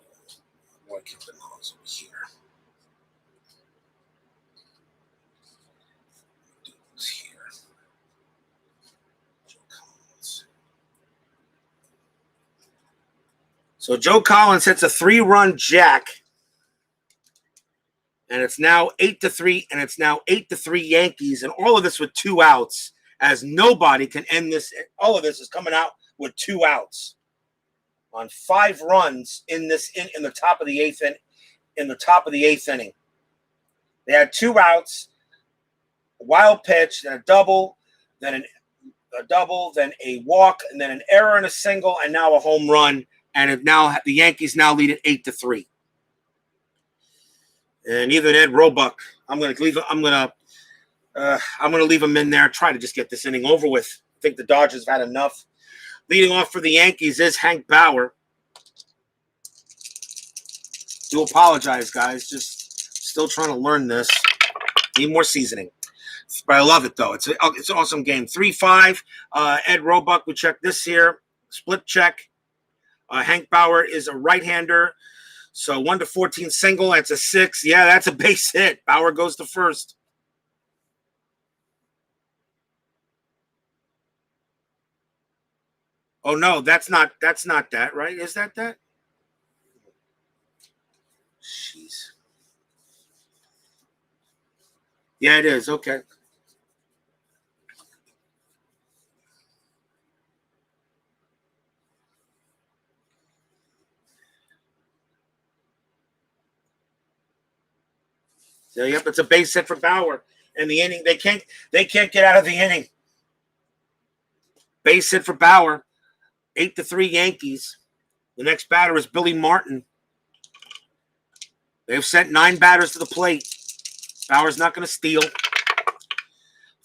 Roy Kempton was over here. McDougald's here. Joe Collins. So Joe Collins hits a 3-run jack, and it's now 8-3, and it's now 8-3 Yankees, and all of this with 2 outs, as nobody can end this. All of this is coming out with 2 outs on 5 runs in the top of the 8th inning. They had 2 outs, a wild pitch, then a double, then a walk, and then an error and a single, and now a home run. And the Yankees now lead at 8-3. And even Ed Roebuck, I'm gonna leave him in there. Try to just get this inning over with. I think the Dodgers have had enough. Leading off for the Yankees is Hank Bauer. Do apologize, guys. Just still trying to learn this. Need more seasoning. But I love it, though. It's an awesome game. 3-5. Ed Roebuck, we check this here. Split check. Hank Bauer is a right-hander. So 1-14 single. That's a 6. Yeah, that's a base hit. Bauer goes to first. Oh no, that's not that, right? Is that? Jeez. Yeah, it is. Okay. So yep, it's a base hit for Bauer. And the inning, they can't get out of the inning. Base hit for Bauer. 8-3 Yankees. The next batter is Billy Martin. They've sent 9 batters to the plate. Bauer's not going to steal.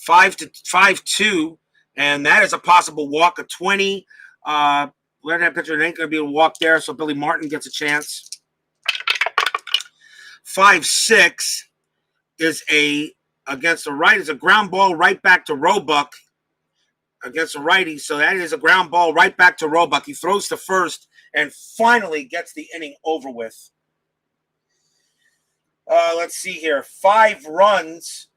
5-2, and that is a possible walk of 20. Where that pitcher ain't going to be able to walk there, so Billy Martin gets a chance. 5-6 is against the right. Is a ground ball right back to Roebuck against the righty. So that is a ground ball right back to Roebuck. He throws to first and finally gets the inning over with. Let's see here. 5 runs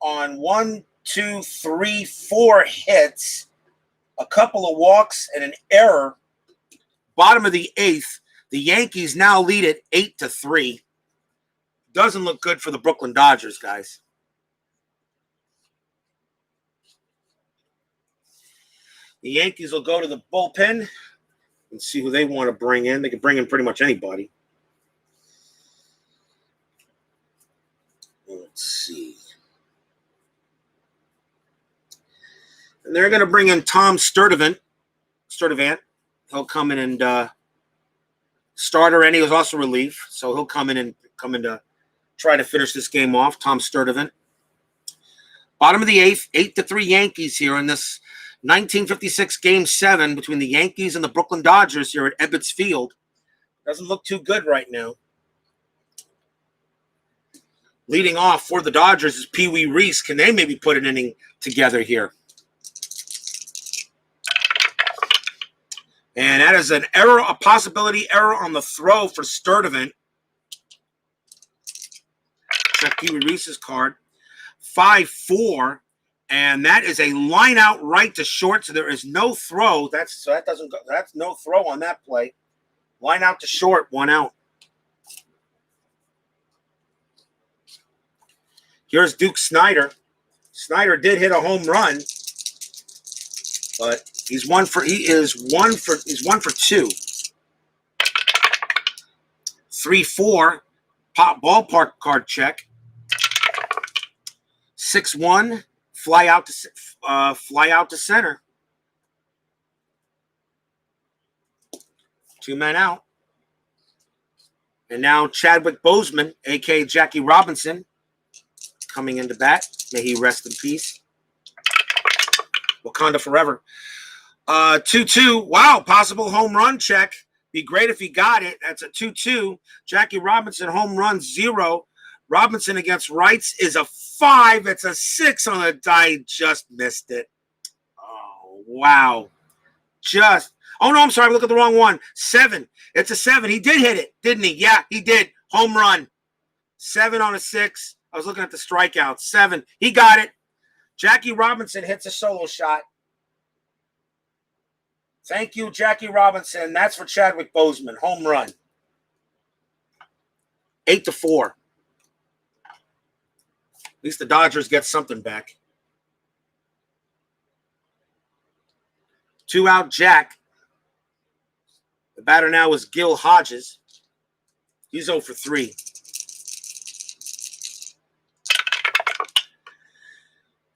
on 1, 2, 3, 4 hits, a couple of walks, and an error. Bottom of the 8th, the Yankees now lead it 8-3. Doesn't look good for the Brooklyn Dodgers, guys. The Yankees will go to the bullpen and see who they want to bring in. They can bring in pretty much anybody. Let's see. And they're going to bring in Tom Sturdivant. He'll come in and starter, and he was also relief. So he'll come in to try to finish this game off. Tom Sturdivant. Bottom of the 8th, 8-3 Yankees here in this 1956 Game 7 between the Yankees and the Brooklyn Dodgers here at Ebbets Field. Doesn't look too good right now. Leading off for the Dodgers is Pee Wee Reese. Can they maybe put an inning together here? And that is an error, a possibility error on the throw for Sturdivant. Check Pee Wee Reese's card. 5-4, and that is a line out right to short, so there is no throw. That's no throw on that play. Line out to short, 1 out. Here's Duke Snider. Snider did hit a home run, but he's one for 2. 3-4, pop ballpark card check. 6-1, fly out to center. 2 men out. And now Chadwick Bozeman, a.k.a. Jackie Robinson, coming into bat. May he rest in peace. Wakanda forever. 2-2. Wow, possible home run check. Be great if he got it. That's a 2-2. Jackie Robinson, home run 0. Robinson against Wrights is a 5. It's a 6 on the die. Just missed it. Oh, wow. Oh, no, I'm sorry. I'm looking at the wrong one. 7. It's a 7. He did hit it, didn't he? Yeah, he did. Home run. 7 on a 6. I was looking at the strikeout. 7. He got it. Jackie Robinson hits a solo shot. Thank you, Jackie Robinson. That's for Chadwick Bozeman. Home run. 8-4. At least the Dodgers get something back. 2 out, Jack. The batter now is Gil Hodges. He's 0 for 3.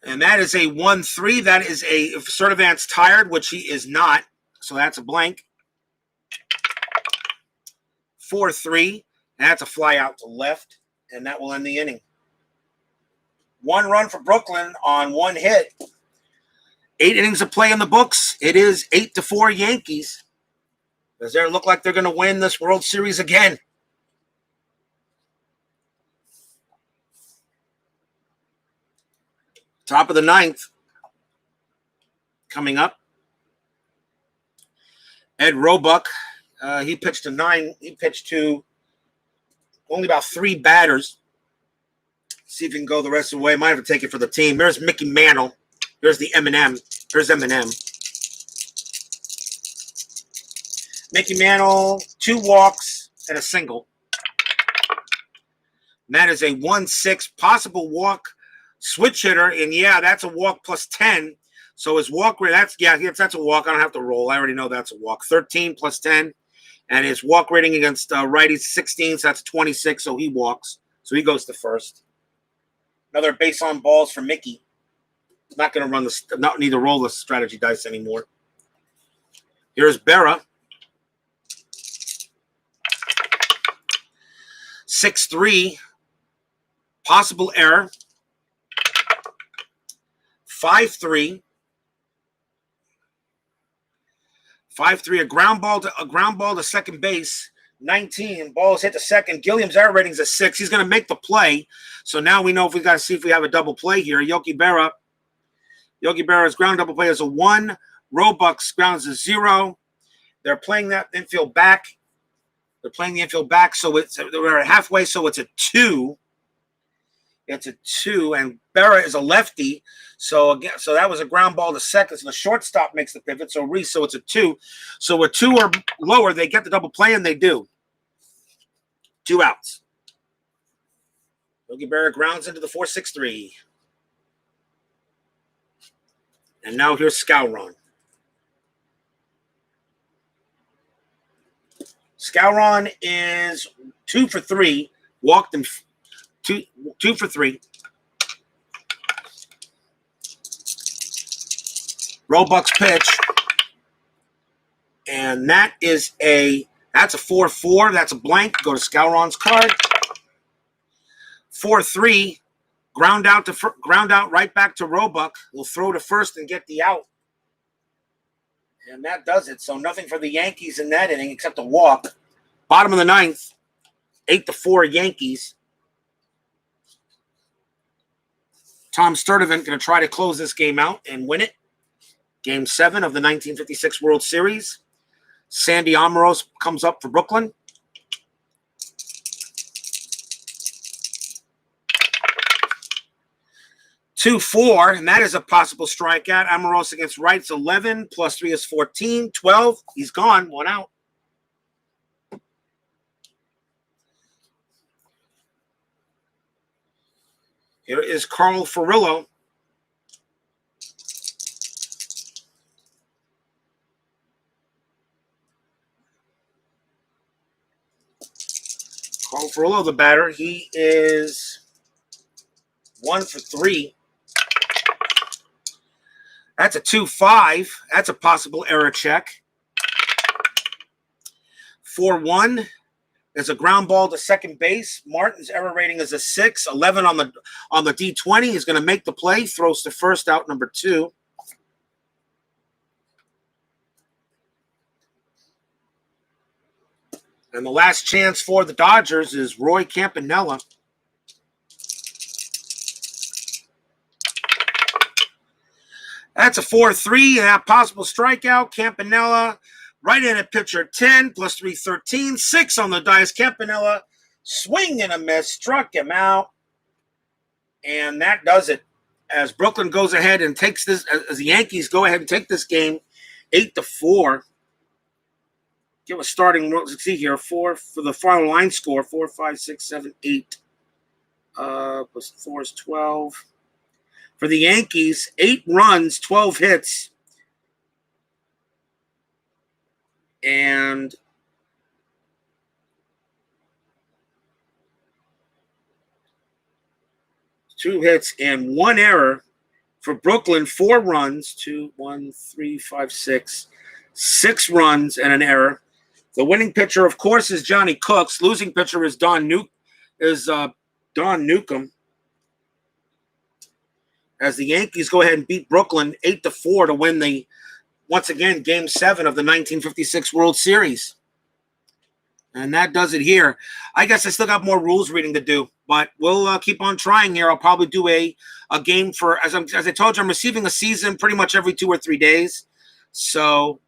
And that is a 1-3. That is if Sturdivant's tired, which he is not. So that's a blank. 4-3. And that's a fly out to left. And that will end the inning. 1 run for Brooklyn on 1 hit. 8 innings of play in the books. It is 8-4 Yankees. Does it look like they're going to win this World Series again? Top of the 9th. Coming up. Ed Roebuck. He pitched to 9. He pitched to only about 3 batters. See if he can go the rest of the way. Might have to take it for the team. There's Mickey Mantle. There's the Eminem. There's Eminem. Mickey Mantle, 2 walks and a single. And that is a 1-6 possible walk switch hitter. And yeah, that's a walk plus 10. So his walk rate, that's a walk. I don't have to roll. I already know that's a walk. 13 plus 10. And his walk rating against righties 16, so that's 26. So he walks. So he goes to first. Another base on balls for Mickey. Not going to not need to roll the strategy dice anymore. Here's Berra. 6-3. Possible error. 5-3. 5-3. A ground ball to second base. 19. Balls hit to second. Gilliam's error rating is a 6. He's going to make the play. So now we know if we got to see if we have a double play here. Yogi Berra's ground double play is a 1. Roebuck's grounds a 0. They're playing that infield back. They're playing the infield back, so we're halfway, so it's a 2. It's a 2, and Berra is a lefty. So that was a ground ball to second. So the shortstop makes the pivot. So Reese, so it's a 2. So with 2 or lower, they get the double play, and they do. 2 outs. Yogi Berra grounds into the 4-6-3. And now here's Skowron. Skowron is 2 for 3. Walked him 2 for 3. Roebuck's pitch. And that's a 4-4. That's a blank. Go to Skowron's card. 4-3. Ground out right back to Roebuck. We'll throw to first and get the out. And that does it. So nothing for the Yankees in that inning except a walk. Bottom of the 9th. 8-4 Yankees. Tom Sturdivant going to try to close this game out and win it. Game 7 of the 1956 World Series. Sandy Almiroz comes up for Brooklyn. (2-4), and that is a possible strikeout. Almiroz against rights, 11 plus 3 is 14. 12. He's gone. 1 out. Here is Carl Furillo. Carl Furillo, the batter. He is 1 for 3. That's a 2-5. That's a possible error check. 4-1. There's a ground ball to second base. Martin's error rating is a 6. 11 on the D20. He's going to make the play. Throws to first, out number 2. And the last chance for the Dodgers is Roy Campanella. That's a 4-3. And a possible strikeout. Campanella, right-handed pitcher, 10 plus 3, 13. 6 on the dice. Campanella, swing and a miss, struck him out. And that does it. As Brooklyn goes ahead and takes this, as the Yankees go ahead and take this game 8-4. Give a starting, let's see here, 4 for the final line score, 4, 5, 6, 7, 8. Plus 4 is 12. For the Yankees, 8 runs, 12 hits. And two hits and 1 error. For Brooklyn, 4 runs, 2, 1, 3, 5, 6. 6 runs and an error. The winning pitcher, of course, is Johnny Cooks. Losing pitcher is Don Newcomb. As the Yankees go ahead and beat Brooklyn 8-4 to win the, once again, Game 7 of the 1956 World Series. And that does it here. I guess I still got more rules reading to do, but we'll keep on trying here. I'll probably do a game for, as I told you, I'm receiving a season pretty much every 2 or 3 days. So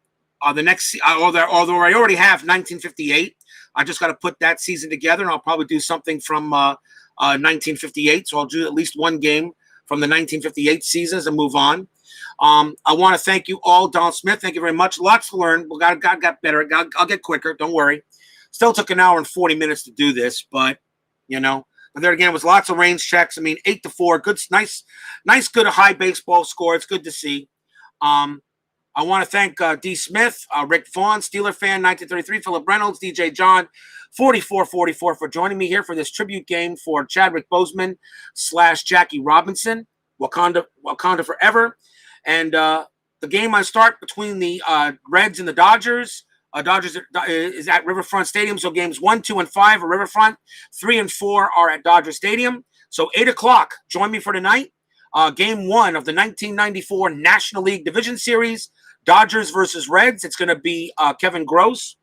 the next, although I already have 1958, I just got to put that season together, and I'll probably do something from 1958. So I'll do at least 1 game from the 1958 seasons and move on. I want to thank you all. Don Smith, thank you very much. Lots to learn. We got better. I'll get quicker. Don't worry. Still took an hour and 40 minutes to do this, but, you know. But there again, it was lots of range checks. I mean, 8-4. Good, nice, good high baseball score. It's good to see. I want to thank D. Smith, Rick Vaughn, Steeler fan, 1933, Philip Reynolds, DJ John, 4444 for joining me here for this tribute game for Chadwick Bozeman / Jackie Robinson, Wakanda Forever. And the game I start between the Reds and the Dodgers. Dodgers is at Riverfront Stadium, so games 1, 2, and 5 are Riverfront. 3 and 4 are at Dodger Stadium. So 8 o'clock, join me for tonight. Game 1 of the 1994 National League Division Series, Dodgers versus Reds. It's going to be Kevin Gross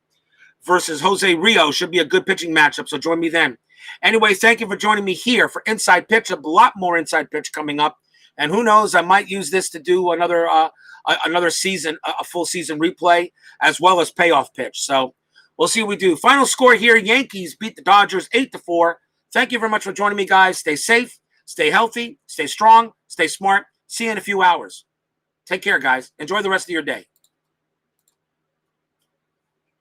versus Jose Rio. Should be a good pitching matchup, so join me then. Anyway, thank you for joining me here for Inside Pitch. A lot more Inside Pitch coming up. And who knows, I might use this to do another season, a full season replay, as well as Payoff Pitch. So we'll see what we do. Final score here, Yankees beat the Dodgers 8-4. Thank you very much for joining me, guys. Stay safe, stay healthy, stay strong, stay smart. See you in a few hours. Take care, guys. Enjoy the rest of your day.